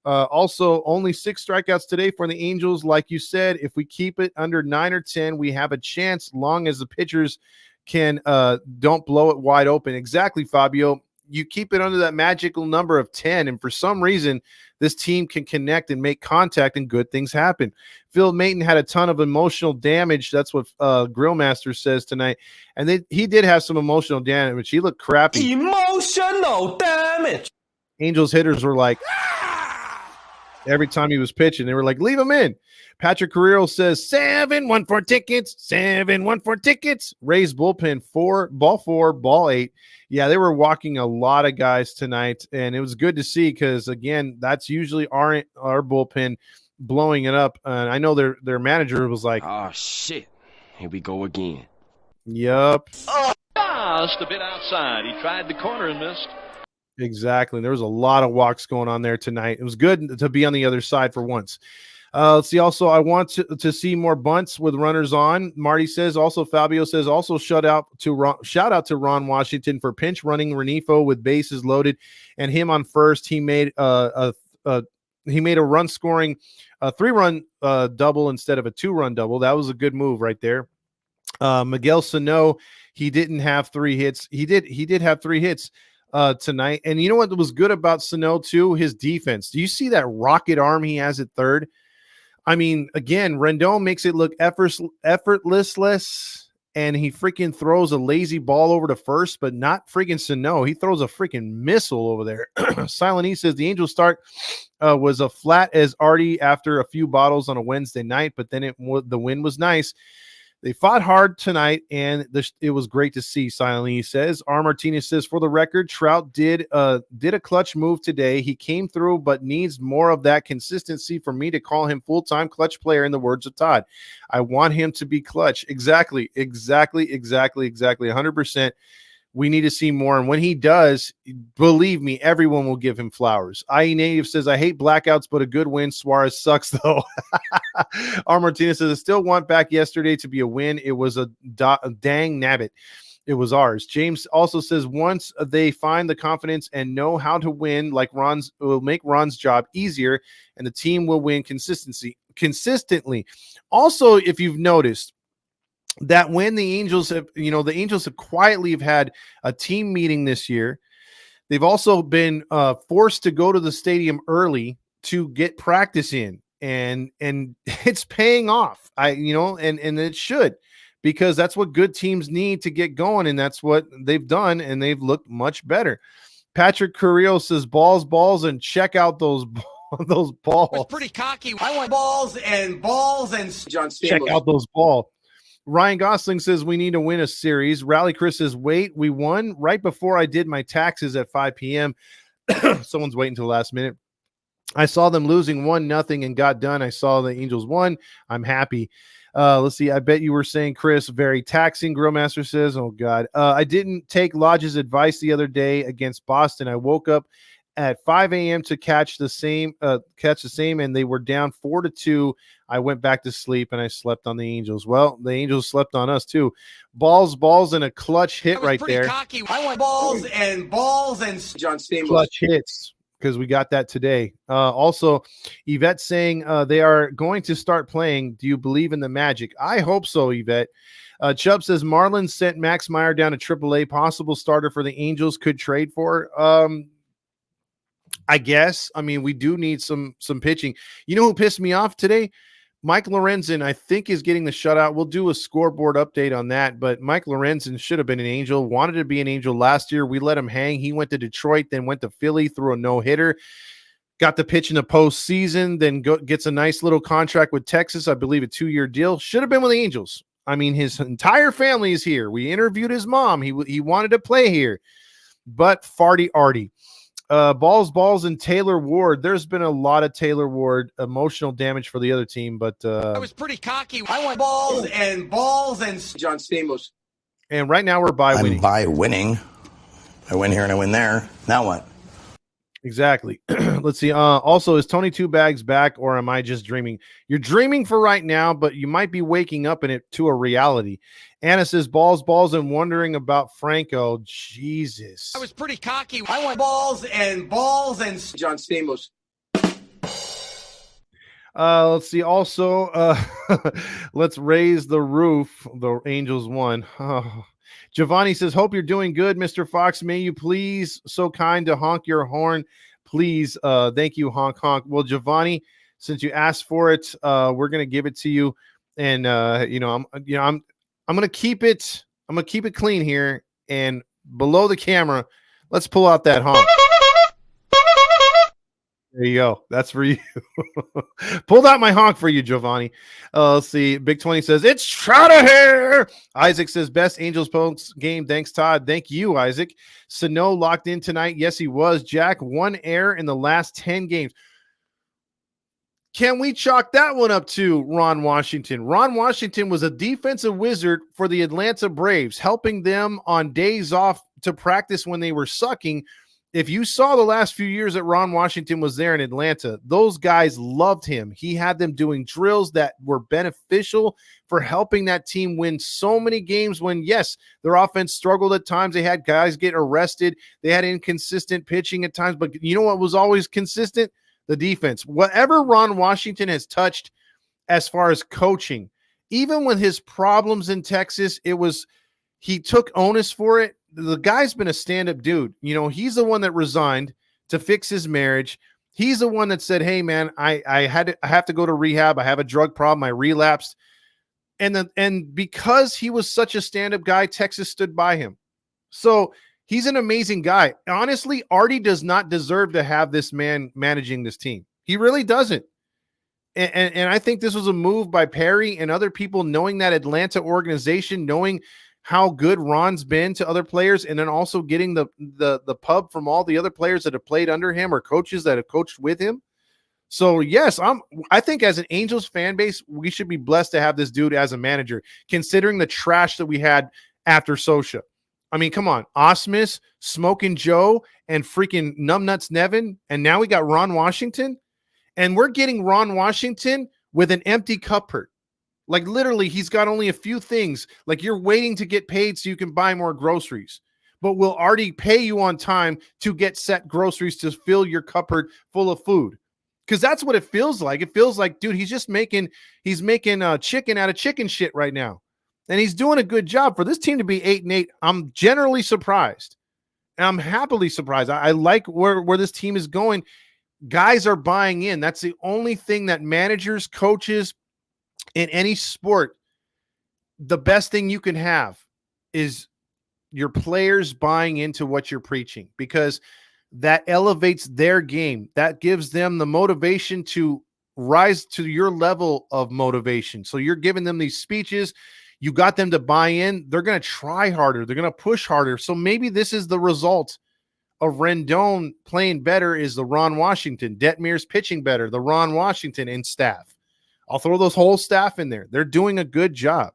Also, only 6 strikeouts today for the Angels. Like you said, if we keep it under 9 or 10, we have a chance long as the pitchers can don't blow it wide open. Exactly, Fabio. You keep it under that magical number of 10, and for some reason, this team can connect and make contact, and good things happen. Phil Maton had a ton of emotional damage. That's what Grillmaster says tonight. And he did have some emotional damage. He looked crappy. Emotional damage. Angels hitters were like, every time he was pitching, they were like, leave him in. Patrick Carrero says 714 tickets, 714 tickets. Rays bullpen 4, ball 8. Yeah, they were walking a lot of guys tonight, and it was good to see because, again, that's usually our bullpen blowing it up. I know their manager was like, oh, shit. Here we go again. Yup. Just a bit outside. He tried the corner and missed. Exactly. There was a lot of walks going on there tonight. It was good to be on the other side for once. Let's see. Also, I want to see more bunts with runners on. Marty says. Also, Fabio says. Also, shout out to Ron Washington for pinch running Renifo with bases loaded, and him on first. He made a run scoring a 3-run double instead of a 2-run double. That was a good move right there. Miguel Sano. He didn't have 3 hits. He did have 3 hits tonight. And you know what was good about Sano too? His defense. Do you see that rocket arm he has at third? I mean, again, Rendon makes it look effortless, and he freaking throws a lazy ball over to first, but not freaking Sano. He throws a freaking missile over there. Silent E says the Angels start was a flat as Artie after a few bottles on a Wednesday night, but then the win was nice. They fought hard tonight, and it was great to see, silently, he says. R. Martinez says, for the record, Trout did a clutch move today. He came through, but needs more of that consistency for me to call him full-time clutch player, in the words of Todd. I want him to be clutch. Exactly. 100%. We need to see more. And when he does, believe me, everyone will give him flowers. IE Native says, I hate blackouts, but a good win. Suarez sucks, though. R. Martinez says, I still want back yesterday to be a win. It was a dang nabbit. it was ours. James also says once they find the confidence and know how to win, like Ron's, it will make Ron's job easier, and the team will win consistently. Also, if you've noticed that when the Angels have, the Angels have quietly have had a team meeting this year, they've also been forced to go to the stadium early to get practice in, and it's paying off. And it should. Because that's what good teams need to get going, and that's what they've done, and they've looked much better. Patrick Carrillo says, balls, and check out those balls. It's pretty cocky. I want balls and John Stamos. Check out those balls. Ryan Gosling says, we need to win a series. Rally Chris says, wait, we won right before I did my taxes at 5 p.m. Someone's waiting till the last minute. I saw them losing 1-0 and got done. I saw the Angels won. I'm happy. Let's see. I bet you were saying, Chris, very taxing. Grillmaster says, oh, God. I didn't take Lodge's advice the other day against Boston. I woke up at 5 a.m. to catch the same, and they were down 4-2. I went back to sleep, and I slept on the Angels. Well, the Angels slept on us, too. Balls, and a clutch hit right there. Cocky. I want balls and John Stamos. Clutch hits. Because we got that today. Also, Yvette saying they are going to start playing. Do you believe in the magic? I hope so, Yvette. Chubb says Marlins sent Max Meyer down to AAA. Possible starter for the Angels could trade for. I guess. I mean, we do need some pitching. You know who pissed me off today? Mike Lorenzen, I think, is getting the shutout. We'll do a scoreboard update on that, but Mike Lorenzen should have been an Angel, wanted to be an Angel last year. We let him hang. He went to Detroit, then went to Philly, threw a no-hitter, got the pitch in the postseason, then gets a nice little contract with Texas, I believe a 2-year deal. Should have been with the Angels. I mean, his entire family is here. We interviewed his mom. He wanted to play here, but farty arty. Balls, and Taylor Ward. There's been a lot of Taylor Ward emotional damage for the other team, but I was pretty cocky. I want balls and John Stamos. And right now we're winning. By winning. I win here and I win there. Now what? Exactly. Let's see. Also, is Tony Two Bags back, or am I just dreaming? You're dreaming for right now, but you might be waking up in it to a reality. Anna says balls, and wondering about Franco. Jesus. I was pretty cocky. I want balls and John Stamos. Let's see. Also, let's raise the roof. The Angels won. Oh. Giovanni says, hope you're doing good, Mr. Fox. May you please so kind to honk your horn, please. Thank you, honk. Well, Giovanni, since you asked for it, we're gonna give it to you, and I'm gonna keep it. I'm gonna keep it clean here, and below the camera, let's pull out that honk. There you go. That's for you. Pulled out my honk for you, Giovanni. Let's see. Big 20 says, it's Trotter here. Isaac says, best Angels post game. Thanks, Todd. Thank you, Isaac. Sano locked in tonight. Yes, he was. Jack, 1 error in the last 10 games. Can we chalk that one up to Ron Washington? Ron Washington was a defensive wizard for the Atlanta Braves, helping them on days off to practice when they were sucking. If you saw the last few years that Ron Washington was there in Atlanta, those guys loved him. He had them doing drills that were beneficial for helping that team win so many games when, yes, their offense struggled at times. They had guys get arrested. They had inconsistent pitching at times. But you know what was always consistent? The defense. Whatever Ron Washington has touched as far as coaching, even with his problems in Texas, he took onus for it. The guy's been a stand-up dude. You know, he's the one that resigned to fix his marriage. He's the one that said, hey, man, I have to go to rehab. I have a drug problem. I relapsed. And because he was such a stand-up guy, Texas stood by him. So he's an amazing guy. Honestly, Artie does not deserve to have this man managing this team. He really doesn't. And I think this was a move by Perry and other people, knowing that Atlanta organization, knowing how good Ron's been to other players, and then also getting the pub from all the other players that have played under him or coaches that have coached with him. So yes, I think as an Angels fan base, we should be blessed to have this dude as a manager, considering the trash that we had after Sosha. I mean, come on, Osmus, Smoking Joe, and freaking Numbnuts Nevin, and now we got Ron Washington, and we're getting Ron Washington with an empty cupboard. Like literally, he's got only a few things. Like you're waiting to get paid so you can buy more groceries, but we'll already pay you on time to get set groceries to fill your cupboard full of food. Because that's what it feels like. It feels like, dude, he's making chicken out of chicken shit right now. And he's doing a good job. For this team to be 8-8, I'm generally surprised. And I'm happily surprised. I like where this team is going. Guys are buying in. That's the only thing that managers, coaches in any sport, the best thing you can have is your players buying into what you're preaching, because that elevates their game. That gives them the motivation to rise to your level of motivation. So you're giving them these speeches. You got them to buy in. They're going to try harder. They're going to push harder. So maybe this is the result of Rendon playing better, is the Ron Washington. Detmier's pitching better, the Ron Washington and staff. I'll throw those whole staff in there. They're doing a good job.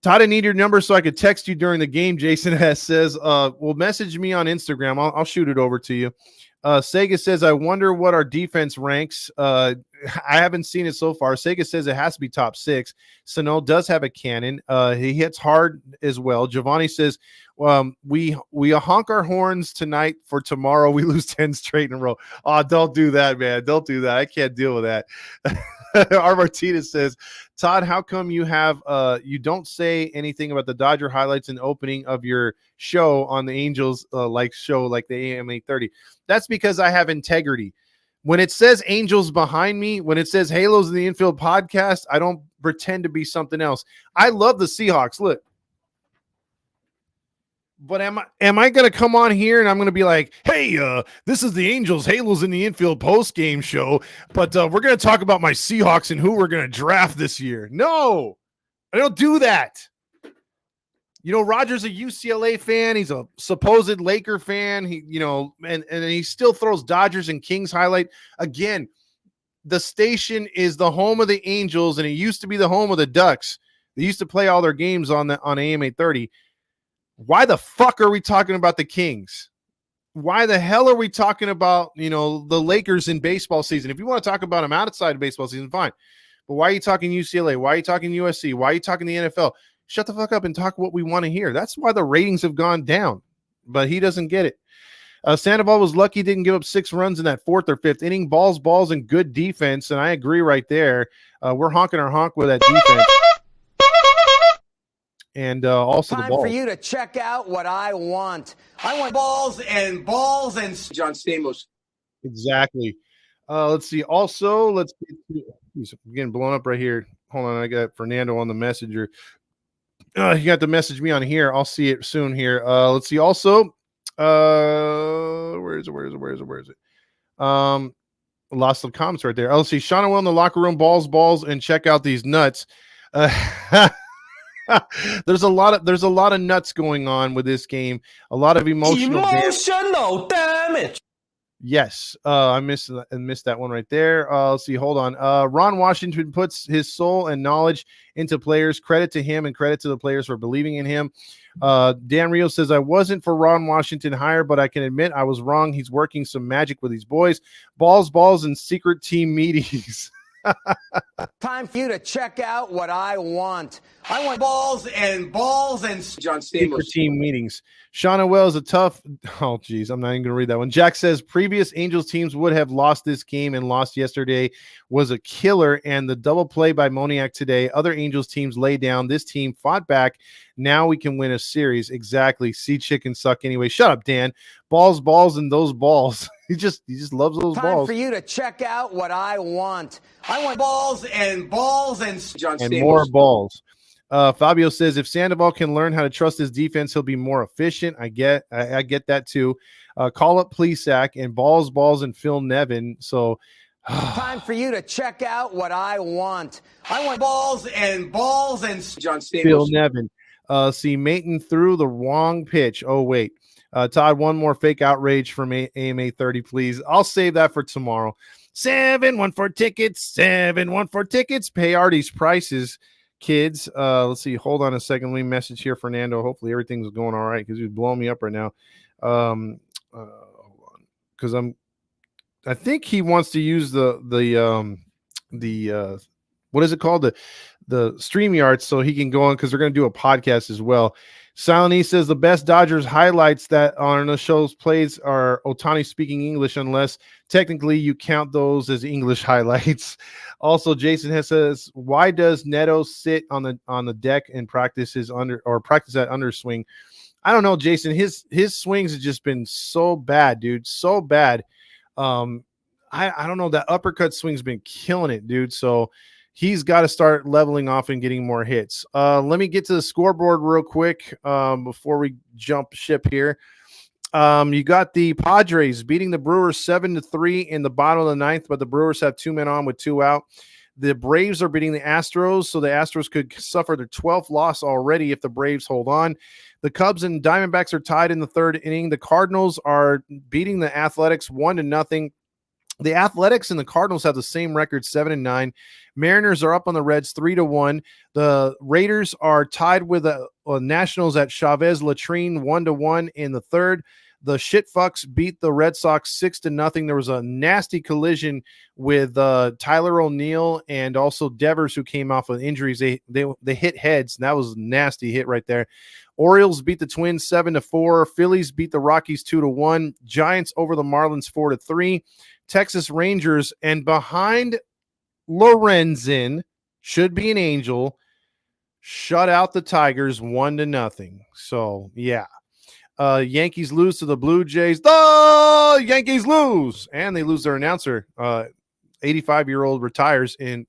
Todd, I need your number so I could text you during the game. Jason S. says, well, message me on Instagram. I'll shoot it over to you. Sega says, I wonder what our defense ranks. I haven't seen it so far. Sega says it has to be top 6. Sano does have a cannon. He hits hard as well. Giovanni says, we honk our horns tonight for tomorrow. We lose 10 straight in a row. Oh, don't do that, man. Don't do that. I can't deal with that. R. Martinez says, Todd, how come you don't say anything about the Dodger highlights and opening of your show on the Angels show like the AM 830? That's because I have integrity. When it says Angels behind me, when it says Halos in the Infield podcast, I don't pretend to be something else. I love the Seahawks. Look. But am I going to come on here and I'm going to be like, hey, this is the Angels Halos in the Infield post-game show, but we're going to talk about my Seahawks and who we're going to draft this year. No, I don't do that. You know, Roger's a UCLA fan. He's a supposed Laker fan. And he still throws Dodgers and Kings highlight. Again, the station is the home of the Angels, and it used to be the home of the Ducks. They used to play all their games on AM 830. Why the fuck are we talking about the Kings? Why the hell are we talking about, the Lakers in baseball season? If you want to talk about them outside of baseball season, fine. But why are you talking UCLA? Why are you talking USC? Why are you talking the NFL? Shut the fuck up and talk what we want to hear. That's why the ratings have gone down. But he doesn't get it. Sandoval was lucky he didn't give up 6 runs in that 4th or 5th inning. Balls, and good defense. And I agree right there. We're honking our honk with that defense. And also time the ball. For you to check out what I want. I want balls and John Stamos. Exactly. Let's see. Also, he's getting blown up right here. Hold on, I got Fernando on the messenger. He got to message me on here. I'll see it soon here. Let's see. Also, where is it? Lost the comments right there. Let's see. Shauna Will in the locker room. Balls, and check out these nuts. There's a lot of nuts going on with this game. A lot of emotional damage. Yes, I missed that one right there. Let's see. Hold on. Ron Washington puts his soul and knowledge into players. Credit to him and credit to the players for believing in him. Dan Rio says, I wasn't for Ron Washington hire, but I can admit I was wrong. He's working some magic with these boys. Balls, and secret team meetings. Time for you to check out what I want. I want balls and John Stamos. Team meetings. Shauna Wells, a tough. Oh, geez. I'm not even going to read that one. Jack says previous Angels teams would have lost this game, and lost yesterday was a killer. And the double play by Moniak today. Other Angels teams lay down. This team fought back. Now we can win a series. Exactly. See chicken suck anyway. Shut up, Dan. Balls, and those balls. He just loves those balls. Time for you to check out what I want. I want balls and John and Stamos. More balls. Fabio says if Sandoval can learn how to trust his defense, he'll be more efficient. I get that too. Call up Plesac and balls, and Phil Nevin. So time for you to check out what I want. I want balls and John Stamos. Phil Nevin. See, Mayton threw the wrong pitch. Oh, wait. Todd, one more fake outrage from AM 830, please. I'll save that for tomorrow. 714 tickets. Pay Artie's prices, kids. Let's see. Hold on a second. Let me message here, Fernando. Hopefully everything's going all right because he's blowing me up right now. Hold on, because I think he wants to use the what is it called? StreamYard so he can go on because they're going to do a podcast as well. Silent E says the best Dodgers highlights that on the show's plays are Ohtani speaking English, unless technically you count those as English highlights. Also, Jason says, why does Neto sit on the deck and practice that underswing? I don't know, Jason. His swings have just been so bad, dude. So bad. I don't know. That uppercut swing's been killing it, dude. So he's got to start leveling off and getting more hits. Let me get to the scoreboard real quick before we jump ship here. You got the Padres beating the Brewers 7-3 in the bottom of the ninth, but the Brewers have 2 men on with 2 out. The Braves are beating the Astros, so the Astros could suffer their 12th loss already if the Braves hold on. The Cubs and Diamondbacks are tied in the 3rd inning. The Cardinals are beating the Athletics 1-0. The Athletics and the Cardinals have the same record, 7-9. Mariners are up on the Reds 3-1. The Raiders are tied with the Nationals at Chavez Latrine 1-1 in the 3rd. The Shitfucks beat the Red Sox 6-0. There was a nasty collision with Tyler O'Neill and also Devers, who came off with injuries. They hit heads, and that was a nasty hit right there. Orioles beat the Twins 7-4. Phillies beat the Rockies 2-1. Giants over the Marlins 4-3. Texas Rangers, and behind Lorenzen, should be an angel, shut out the Tigers 1-0. So, yeah. Yankees lose to the Blue Jays. The Yankees lose, and they lose their announcer. 85-year-old retires in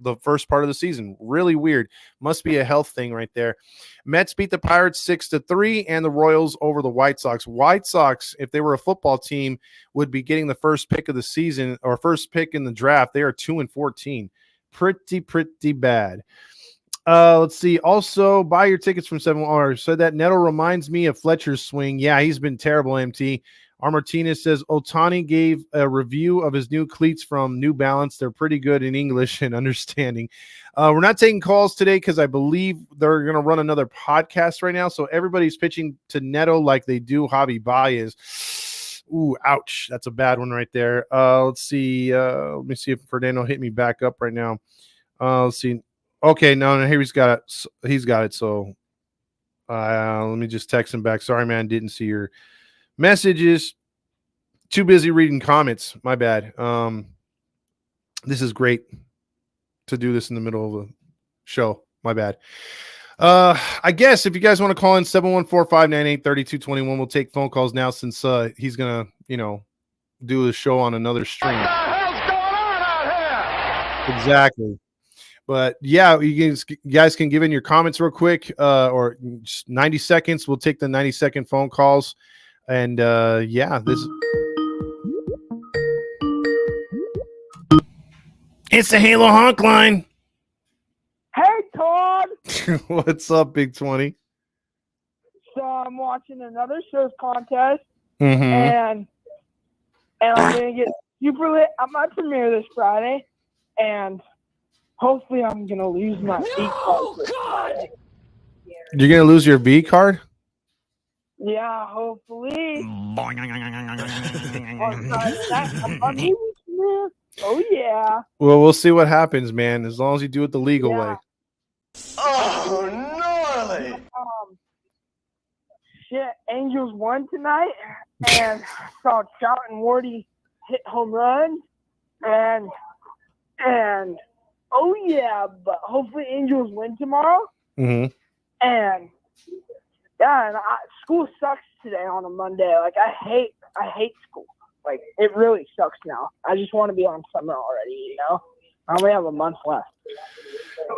the first part of the season. Really weird. Must be a health thing right there. Mets beat the Pirates 6-3, and the Royals over the White Sox. White Sox, if they were a football team, would be getting the first pick of the season or first pick in the draft. They are 2-14. Pretty bad. Let's see. Also, buy your tickets from 7R. So that Neto reminds me of Fletcher's swing. Yeah, he's been terrible, MT. R. Martinez says Ohtani gave a review of his new cleats from New Balance. They're pretty good in English and understanding. We're not taking calls today because I believe they're going to run another podcast right now. So everybody's pitching to Neto like they do Javi Baez. Ooh, ouch. That's a bad one right there. Let's see. Let me see if Fernando hit me back up right now. Let's see. Okay, no, here he's got it. He's got it. So let me just text him back. Sorry, man. Didn't see your messages. Too busy reading comments. My bad. This is great to do this in the middle of a show. My bad. I guess if you guys want to call in 714-598-3221, we'll take phone calls now since he's gonna, do a show on another stream. What the hell's going on out here? Exactly. But yeah, you guys can give in your comments real quick, or just 90 seconds. We'll take the 90-second phone calls. And yeah, it's the Halo Honk line. Hey, Todd. What's up, Big 20? So I'm watching another shows contest, Mm-hmm. and I'm gonna get super lit at my premiere this Friday, and hopefully I'm gonna lose my V card. You're gonna lose your V card? Yeah, hopefully. Oh yeah. Well, we'll see what happens, man. As long as you do it the legal way. Oh, gnarly. Shit, Angels won tonight, and saw Trout and Wardy hit home runs, and oh yeah, but hopefully Angels win tomorrow. Mm-hmm. And yeah, and school sucks today on a Monday. Like I hate school. Like it really sucks now. I just want to be on summer already. I only have a month left.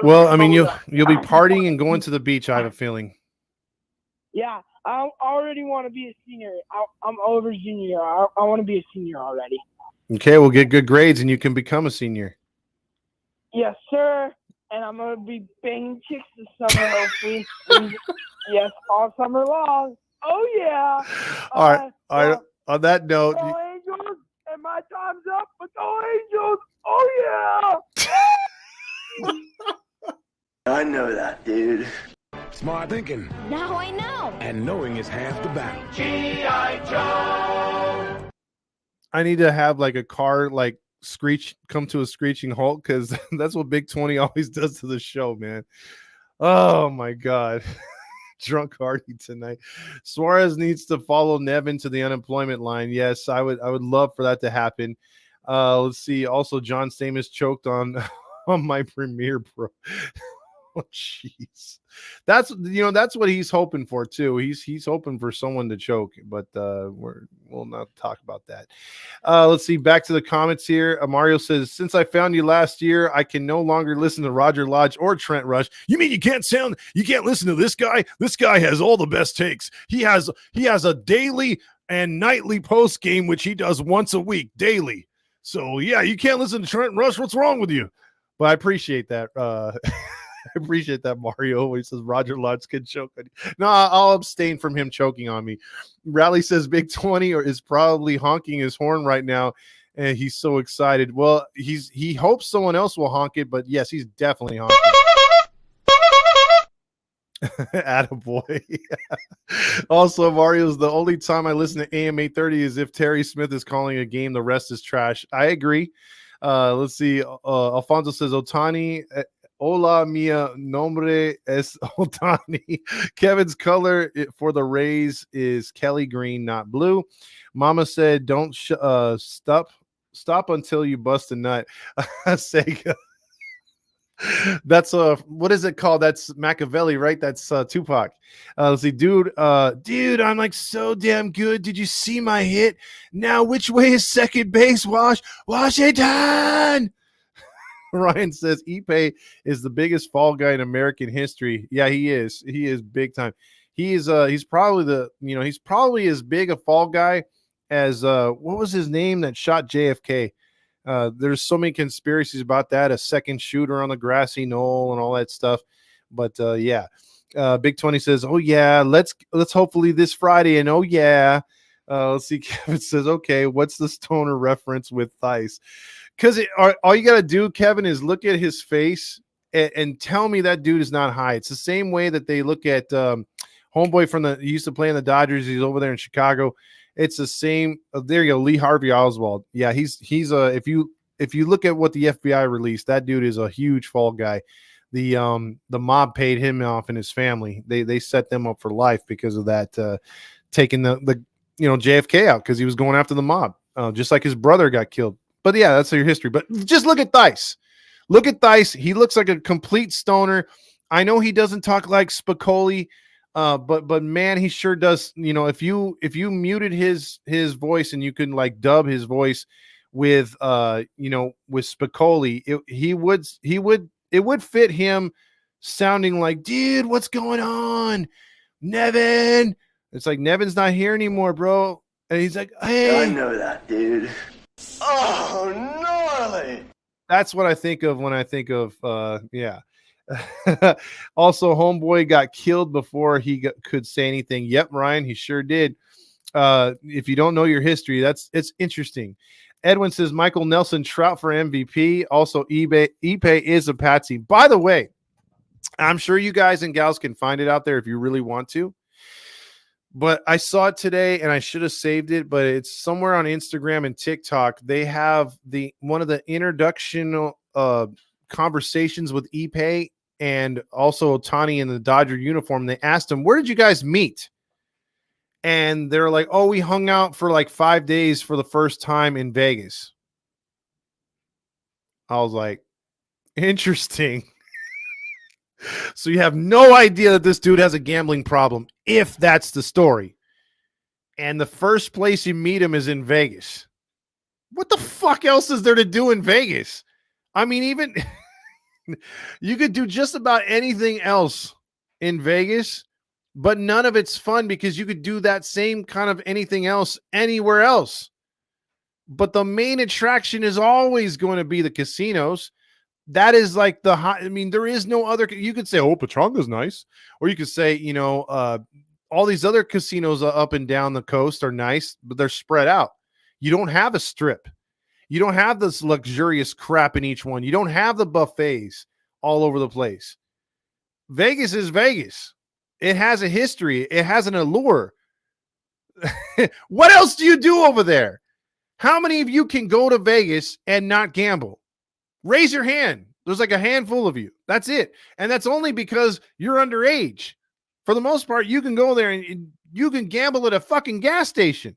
Well, I mean, you'll be partying and going to the beach. I have a feeling. Yeah, I already want to be a senior. I'm over junior. I want to be a senior already. Okay, we'll get good grades and you can become a senior. Yes, sir. And I'm gonna be banging chicks this summer, hopefully. Yes, all summer long. Oh yeah. All right. On that note, go Angels, and my time's up. But go Angels. Oh yeah. I know that, dude. Smart thinking. Now I know. And knowing is half the battle. G.I. Joe. I need to have like a car, like come to a screeching halt, because that's what Big 20 always does to the show, man. Oh my God. Drunk Hardy tonight. Suarez needs to follow Nevin to the unemployment line. Yes, I would love for that to happen. Let's see. Also, John Stamos choked on my Premiere Pro. Oh, jeez. That's what he's hoping for too. He's hoping for someone to choke, but we'll not talk about that. Let's see. Back to the comments here. Mario says, since I found you last year, I can no longer listen to Roger Lodge or Trent Rush. You mean you can't listen to this guy? This guy has all the best takes. He has a daily and nightly post game, which he does once a week daily. So yeah, you can't listen to Trent Rush. What's wrong with you? But I appreciate that. I appreciate that, Mario, when he says Roger Lodge can choke on you. No, I'll abstain from him choking on me. Rally says Big 20 is probably honking his horn right now, and he's so excited. Well, he hopes someone else will honk it, but yes, he's definitely honking. Attaboy. Also, Mario's the only time I listen to AM 830 is if Terry Smith is calling a game. The rest is trash. I agree. Let's see. Alfonso says Otani. Hola, mia nombre es Otani. Kevin's color for the Rays is Kelly green, not blue. Mama said, don't stop until you bust a nut. Sega. That's what is it called? That's Machiavelli, right? That's Tupac. Let's see, dude, I'm like so damn good. Did you see my hit? Now which way is second base? Washington. Ryan says Ipe is the biggest fall guy in American history. Yeah, he is. He is big time. He's probably he's probably as big a fall guy as what was his name that shot JFK? There's so many conspiracies about that, a second shooter on the grassy knoll and all that stuff. But yeah. Big 20 says, oh yeah, let's hopefully this Friday. And oh yeah. Let's see. Kevin says, okay, what's the stoner reference with Theis? Because all you got to do, Kevin, is look at his face and tell me that dude is not high. It's the same way that they look at homeboy he used to play in the Dodgers. He's over there in Chicago. It's the same. There you go, Lee Harvey Oswald. Yeah, he's if you look at what the FBI released, that dude is a huge fall guy. The mob paid him off and his family. They set them up for life because of that, taking the JFK out because he was going after the mob, just like his brother got killed. But yeah, that's your history. But just look at Theis. Look at Theis. He looks like a complete stoner. I know he doesn't talk like Spicoli, but man, he sure does. If you muted his voice and you can like dub his voice with with Spicoli, it would fit him sounding like, dude, what's going on, Nevin? It's like Nevin's not here anymore, bro. And he's like, hey, I know that, dude. Oh, gnarly. That's what I think of when I think of, yeah. Also, homeboy got killed before he could say anything. Yep, Ryan, he sure did. If you don't know your history, it's interesting. Edwin says Michael Nelson Trout for MVP. Also, Ipe is a patsy. By the way, I'm sure you guys and gals can find it out there if you really want to. But I saw it today and I should have saved it, but it's somewhere on Instagram and TikTok. They have one of the introduction conversations with Ipe and also Otani in the Dodger uniform. They asked him, where did you guys meet? And they're like, oh, we hung out for like 5 days for the first time in Vegas. I was like, interesting. So you have no idea that this dude has a gambling problem, if that's the story. And the first place you meet him is in Vegas. What the fuck else is there to do in Vegas? I mean, even you could do just about anything else in Vegas, but none of it's fun because you could do that same kind of anything else anywhere else. But the main attraction is always going to be the casinos. That is like there is no other. You could say, oh, Petronga's nice. Or you could say, all these other casinos up and down the coast are nice, but they're spread out. You don't have a strip. You don't have this luxurious crap in each one. You don't have the buffets all over the place. Vegas is Vegas. It has a history. It has an allure. What else do you do over there? How many of you can go to Vegas and not gamble? Raise your hand. There's like a handful of you. That's it. And that's only because you're underage. For the most part, you can go there and you can gamble at a fucking gas station.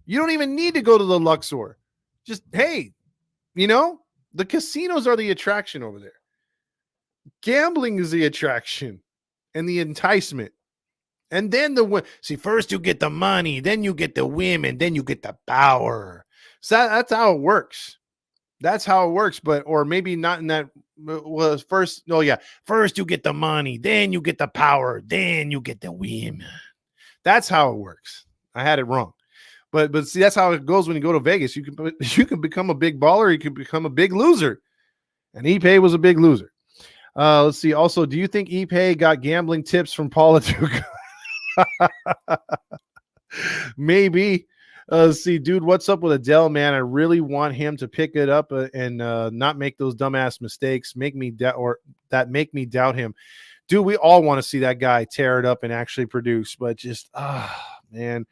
You don't even need to go to the Luxor. Just, hey, the casinos are the attraction over there. Gambling is the attraction and the enticement. And then first you get the money, then you get the women, then you get the power. So that's how it works. That's how it works. Or maybe not in that was first. No, yeah. First you get the money, then you get the power, then you get the women. That's how it works. I had it wrong. But see, that's how it goes when you go to Vegas. You can become a big baller, you can become a big loser. And Ipe was a big loser. Let's see. Also, do you think Ipe got gambling tips from Paula Duca? Maybe. See, dude, what's up with Adele, man? I really want him to pick it up and not make those dumbass mistakes, make me doubt him. Dude, we all want to see that guy tear it up and actually produce, but just man.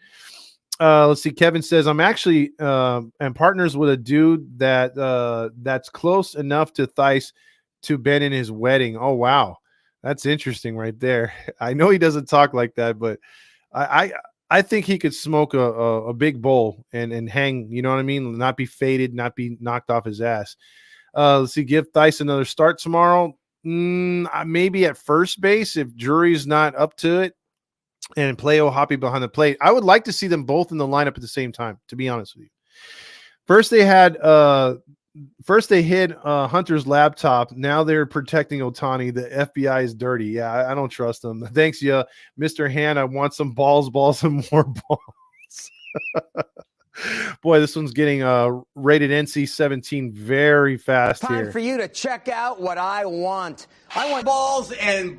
Let's see. Kevin says, I'm actually and partners with a dude that's close enough to Theis to Ben in his wedding. Oh, wow. That's interesting right there. I know he doesn't talk like that, but I think he could smoke a big bowl and hang, you know what I mean? Not be faded, not be knocked off his ass. Let's see. Give Theis another start tomorrow. Maybe at first base if Drury's not up to it. And play Hoppy behind the plate. I would like to see them both in the lineup at the same time, to be honest with you. First they hid Hunter's laptop. Now they're protecting Ohtani. The FBI is dirty. Yeah, I don't trust them. Thanks, yeah, Mr. Han. I want some balls, and more balls. Boy, this one's getting rated NC-17 very fast. Time for you to check out what I want. I want balls and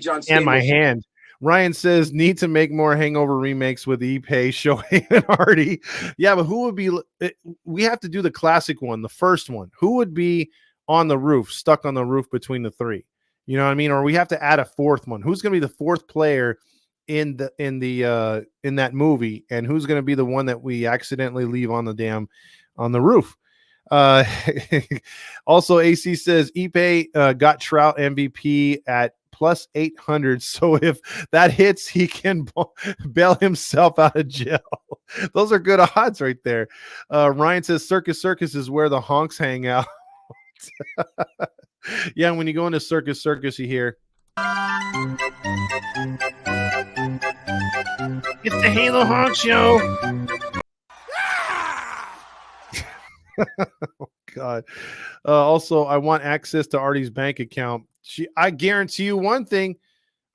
John and my hand. Ryan says, need to make more Hangover remakes with Ipe, Shohei, and Hardy. Yeah, but who would be – we have to do the classic one, the first one. Who would be on the roof, stuck on the roof between the three? You know what I mean? Or we have to add a fourth one. Who's going to be the fourth player in that movie, and who's going to be the one that we accidentally leave on the roof? Also, AC says, Ipe got Trout MVP at plus 800, so if that hits, he can bail himself out of jail. Those are good odds right there. Ryan says Circus is where the honks hang out. Yeah, when you go into Circus, you hear it's the Halo Honk Show. Oh, God. Also, I want access to Artie's bank account. I guarantee you one thing.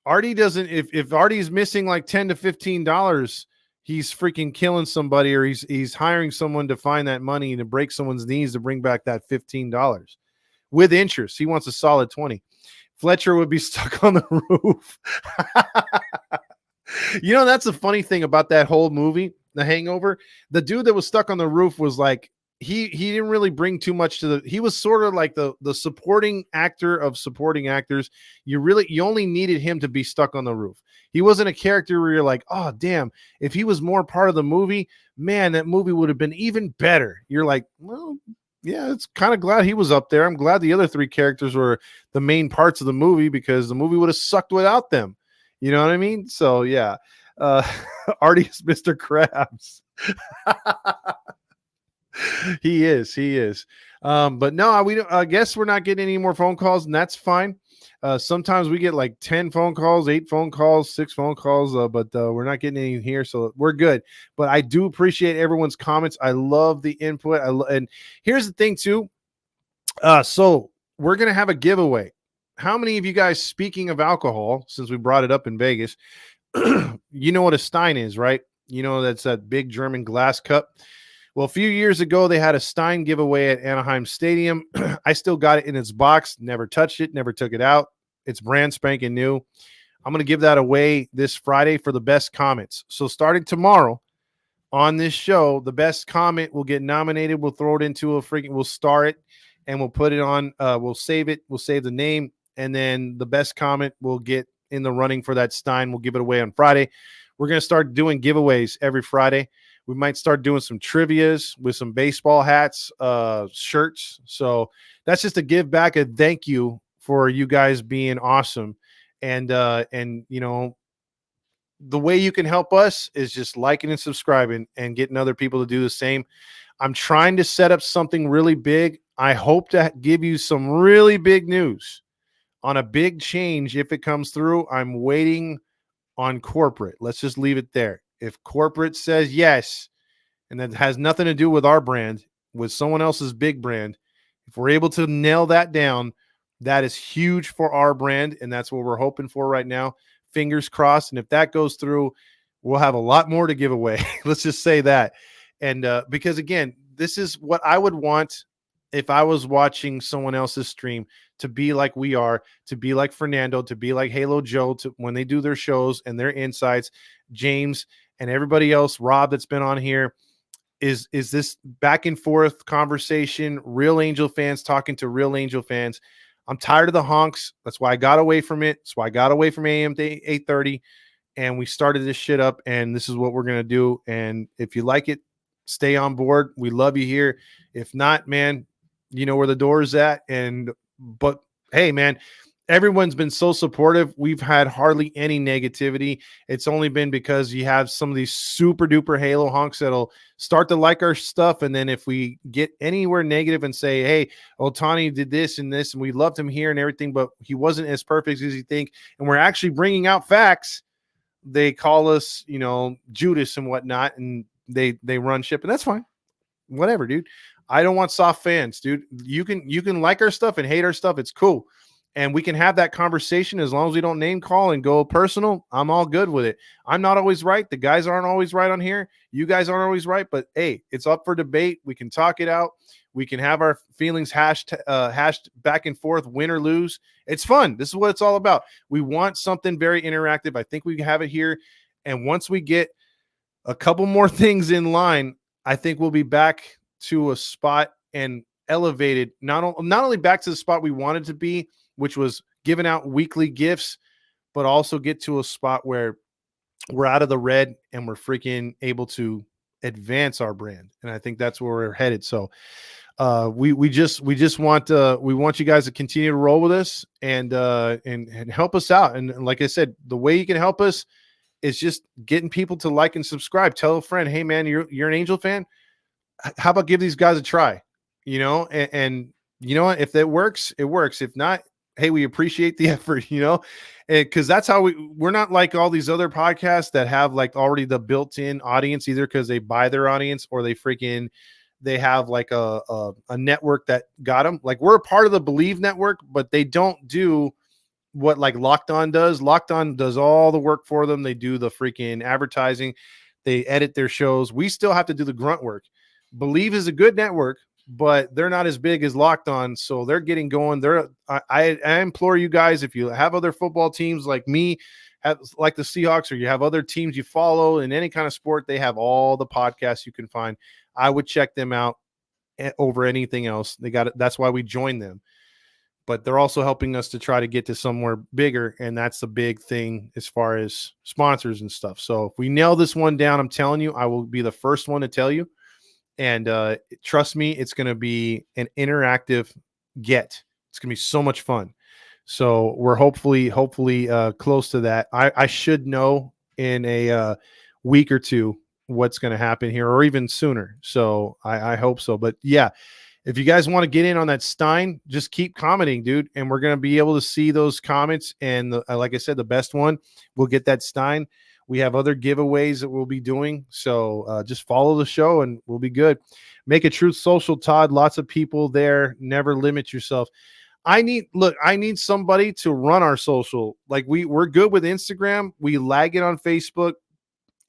Artie doesn't. If Artie's missing like $10 to $15, he's freaking killing somebody, or he's hiring someone to find that money and to break someone's knees to bring back that $15 with interest. He wants a solid 20. Fletcher would be stuck on the roof. That's the funny thing about that whole movie, The Hangover. The dude that was stuck on the roof was like, he didn't really bring too much to he was sort of like the supporting actor of supporting actors. You only needed him to be stuck on the roof. He wasn't a character where you're like, oh damn, if he was more part of the movie, man, that movie would have been even better. You're like, well, yeah, it's kind of glad he was up there. I'm glad the other three characters were the main parts of the movie, because the movie would have sucked without them. You know what I mean? So yeah. Artie's Mr. Krabs. He is. But no, I guess we're not getting any more phone calls, and that's fine. Sometimes we get like 10 phone calls, 8 phone calls, 6 phone calls, but we're not getting any here, so we're good. But I do appreciate everyone's comments. I love the input. And here's the thing too. So we're going to have a giveaway. How many of you guys, speaking of alcohol, since we brought it up in Vegas, you know what a Stein is, right? That's that big German glass cup. Well, a few years ago, they had a Stein giveaway at Anaheim Stadium. I still got it in its box, never touched it, never took it out. It's brand spanking new. I'm going to give that away this Friday for the best comments. So starting tomorrow on this show, the best comment will get nominated. We'll throw it into we'll star it, and we'll put it on. We'll save it. We'll save the name, and then the best comment will get in the running for that Stein. We'll give it away on Friday. We're going to start doing giveaways every Friday. We might start doing some trivias with some baseball hats, shirts. So that's just a give back, a thank you for you guys being awesome. And you know, the way you can help us is just liking and subscribing and getting other people to do the same. I'm trying to set up something really big. I hope to give you some really big news on a big change. If it comes through, I'm waiting on corporate. Let's just leave it there. If corporate says yes, and that has nothing to do with our brand, with someone else's big brand, if we're able to nail that down, that is huge for our brand, and that's what we're hoping for right now. Fingers crossed. And if that goes through, we'll have a lot more to give away. Let's just say that. And because, again, this is what I would want if I was watching someone else's stream, to be like we are, to be like Fernando, to be like Halo Joe, when they do their shows and their insights, James and everybody else, Rob that's been on here, is this back and forth conversation, real Angel fans talking to real Angel fans. I'm tired of the honks. That's why I got away from it. That's why I got away from AM to 8:30, and we started this shit up, and this is what we're going to do. And if you like it, stay on board. We love you here. If not, man, you know where the door is at. But hey, man, everyone's been so supportive. We've had hardly any negativity. It's only been because you have some of these super duper Halo honks that'll start to like our stuff. And then if we get anywhere negative and say, hey, Ohtani did this and this, and we loved him here and everything, but he wasn't as perfect as you think, and we're actually bringing out facts, they call us, you know, Judas and whatnot, and they run ship, and that's fine. Whatever, dude. I don't want soft fans, dude. You can like our stuff and hate our stuff. It's cool. And we can have that conversation as long as we don't name call and go personal. I'm all good with it. I'm not always right. The guys aren't always right on here. You guys aren't always right. But, hey, it's up for debate. We can talk it out. We can have our feelings hashed back and forth, win or lose. It's fun. This is what it's all about. We want something very interactive. I think we have it here. And once we get a couple more things in line, I think we'll be back to a spot and elevated, not only back to the spot we wanted to be, which was giving out weekly gifts, but also get to a spot where we're out of the red and we're freaking able to advance our brand. And I think that's where we're headed. So we just want you guys to continue to roll with us and help us out. And like I said, the way you can help us is just getting people to like and subscribe. Tell a friend, hey man, you're an Angel fan. How about give these guys a try? You know, and you know what? If that works, it works. If not, hey, we appreciate the effort, you know, because that's how we're not like all these other podcasts that have like already the built-in audience, either because they buy their audience or they have like a network that got them. Like, we're a part of the Believe network, but they don't do what like Locked On does. Locked On does all the work for them. They do the freaking advertising. They edit their shows. We still have to do the grunt work. Believe is a good network, but they're not as big as Locked On, so they're getting going. I implore you guys, if you have other football teams like me, like the Seahawks, or you have other teams you follow in any kind of sport, they have all the podcasts you can find. I would check them out over anything else. They got it. That's why we joined them. But they're also helping us to try to get to somewhere bigger, and that's the big thing as far as sponsors and stuff. So if we nail this one down, I'm telling you, I will be the first one to tell you. And trust me, it's going to be an interactive get. It's going to be so much fun. So we're hopefully close to that. I should know in a week or two what's going to happen here, or even sooner. So I hope so. But yeah, if you guys want to get in on that Stein, just keep commenting, dude. And we're going to be able to see those comments. And like I said, the best one will get that Stein. We have other giveaways that we'll be doing. So just follow the show and we'll be good. Make a Truth Social, Todd. Lots of people there. Never limit yourself. I need somebody to run our social. Like we're good with Instagram. We lag it on Facebook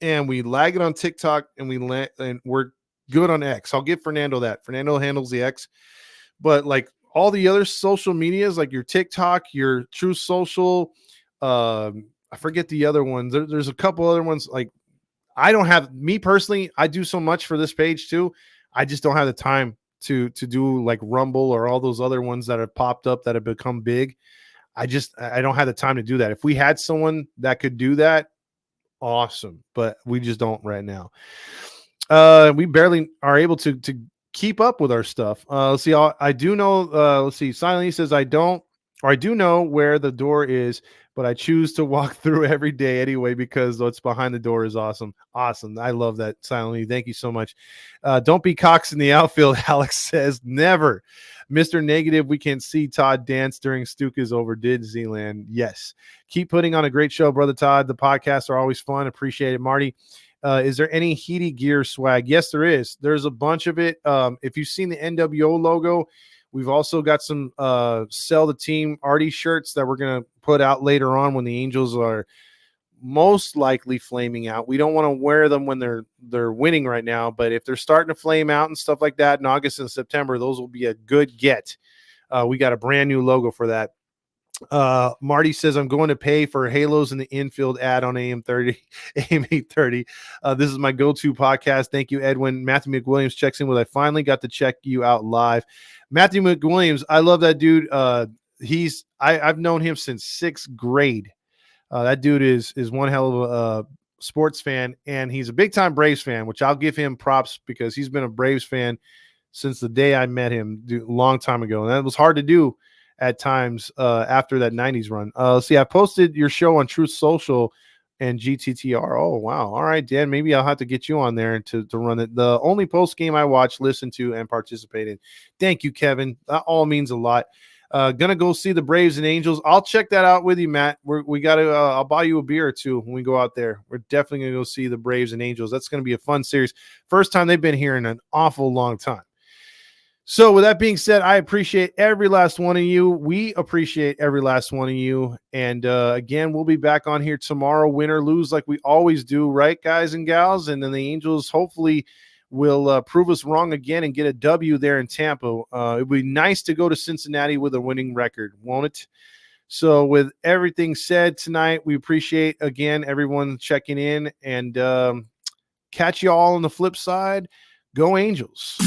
and we lag it on TikTok, and we're good on X. I'll give Fernando that. Fernando handles the X. But like all the other social medias, like your TikTok, your Truth Social, I forget the other ones. There's a couple other ones. Like, I don't have, me personally, I do so much for this page too. I just don't have the time to do like Rumble or all those other ones that have popped up that have become big. I don't have the time to do that. If we had someone that could do that, awesome. But we just don't right now. We barely are able to keep up with our stuff. Let's see. I do know. Let's see. Silently says I do know where the door is, but I choose to walk through every day anyway because what's behind the door is awesome. Awesome. I love that, Silently. Thank you so much. Don't be Cox in the outfield, Alex says. Never. Mr. Negative, we can see Todd dance during Stuka's over Disneyland. Yes. Keep putting on a great show, Brother Todd. The podcasts are always fun. Appreciate it, Marty. Is there any Heaty Gear swag? Yes, there is. There's a bunch of it. If you've seen the NWO logo, we've also got some Sell the Team Artie shirts that we're going to put out later on when the Angels are most likely flaming out. We don't want to wear them when they're winning right now, but if they're starting to flame out and stuff like that in August and September, those will be a good get. We got a brand new logo for that. Marty says I'm going to pay for Halos in the Infield ad on AM 830. This is my go-to podcast. Thank you, Edwin. Matthew McWilliams checks in with I finally got to check you out live. Matthew McWilliams, I love that dude. I've known him since 6th grade. That dude is one hell of a sports fan, and he's a big-time Braves fan, which I'll give him props because he's been a Braves fan since the day I met him a long time ago, and that was hard to do at times after that 90s run. See, I posted your show on Truth Social and GTTR. Oh, wow. All right, Dan, maybe I'll have to get you on there to run it. The only post game I watched, listened to, and participated. Thank you, Kevin. That all means a lot. Gonna go see the Braves and Angels. I'll check that out with you, Matt. We got to. I'll buy you a beer or two when we go out there. We're definitely gonna go see the Braves and Angels. That's gonna be a fun series. First time they've been here in an awful long time. So with that being said, I appreciate every last one of you. We appreciate every last one of you. And again, we'll be back on here tomorrow, win or lose, like we always do, right, guys and gals? And then the Angels hopefully will prove us wrong again and get a W there in Tampa. It would be nice to go to Cincinnati with a winning record, won't it? So with everything said tonight, we appreciate, again, everyone checking in, and catch you all on the flip side. Go Angels.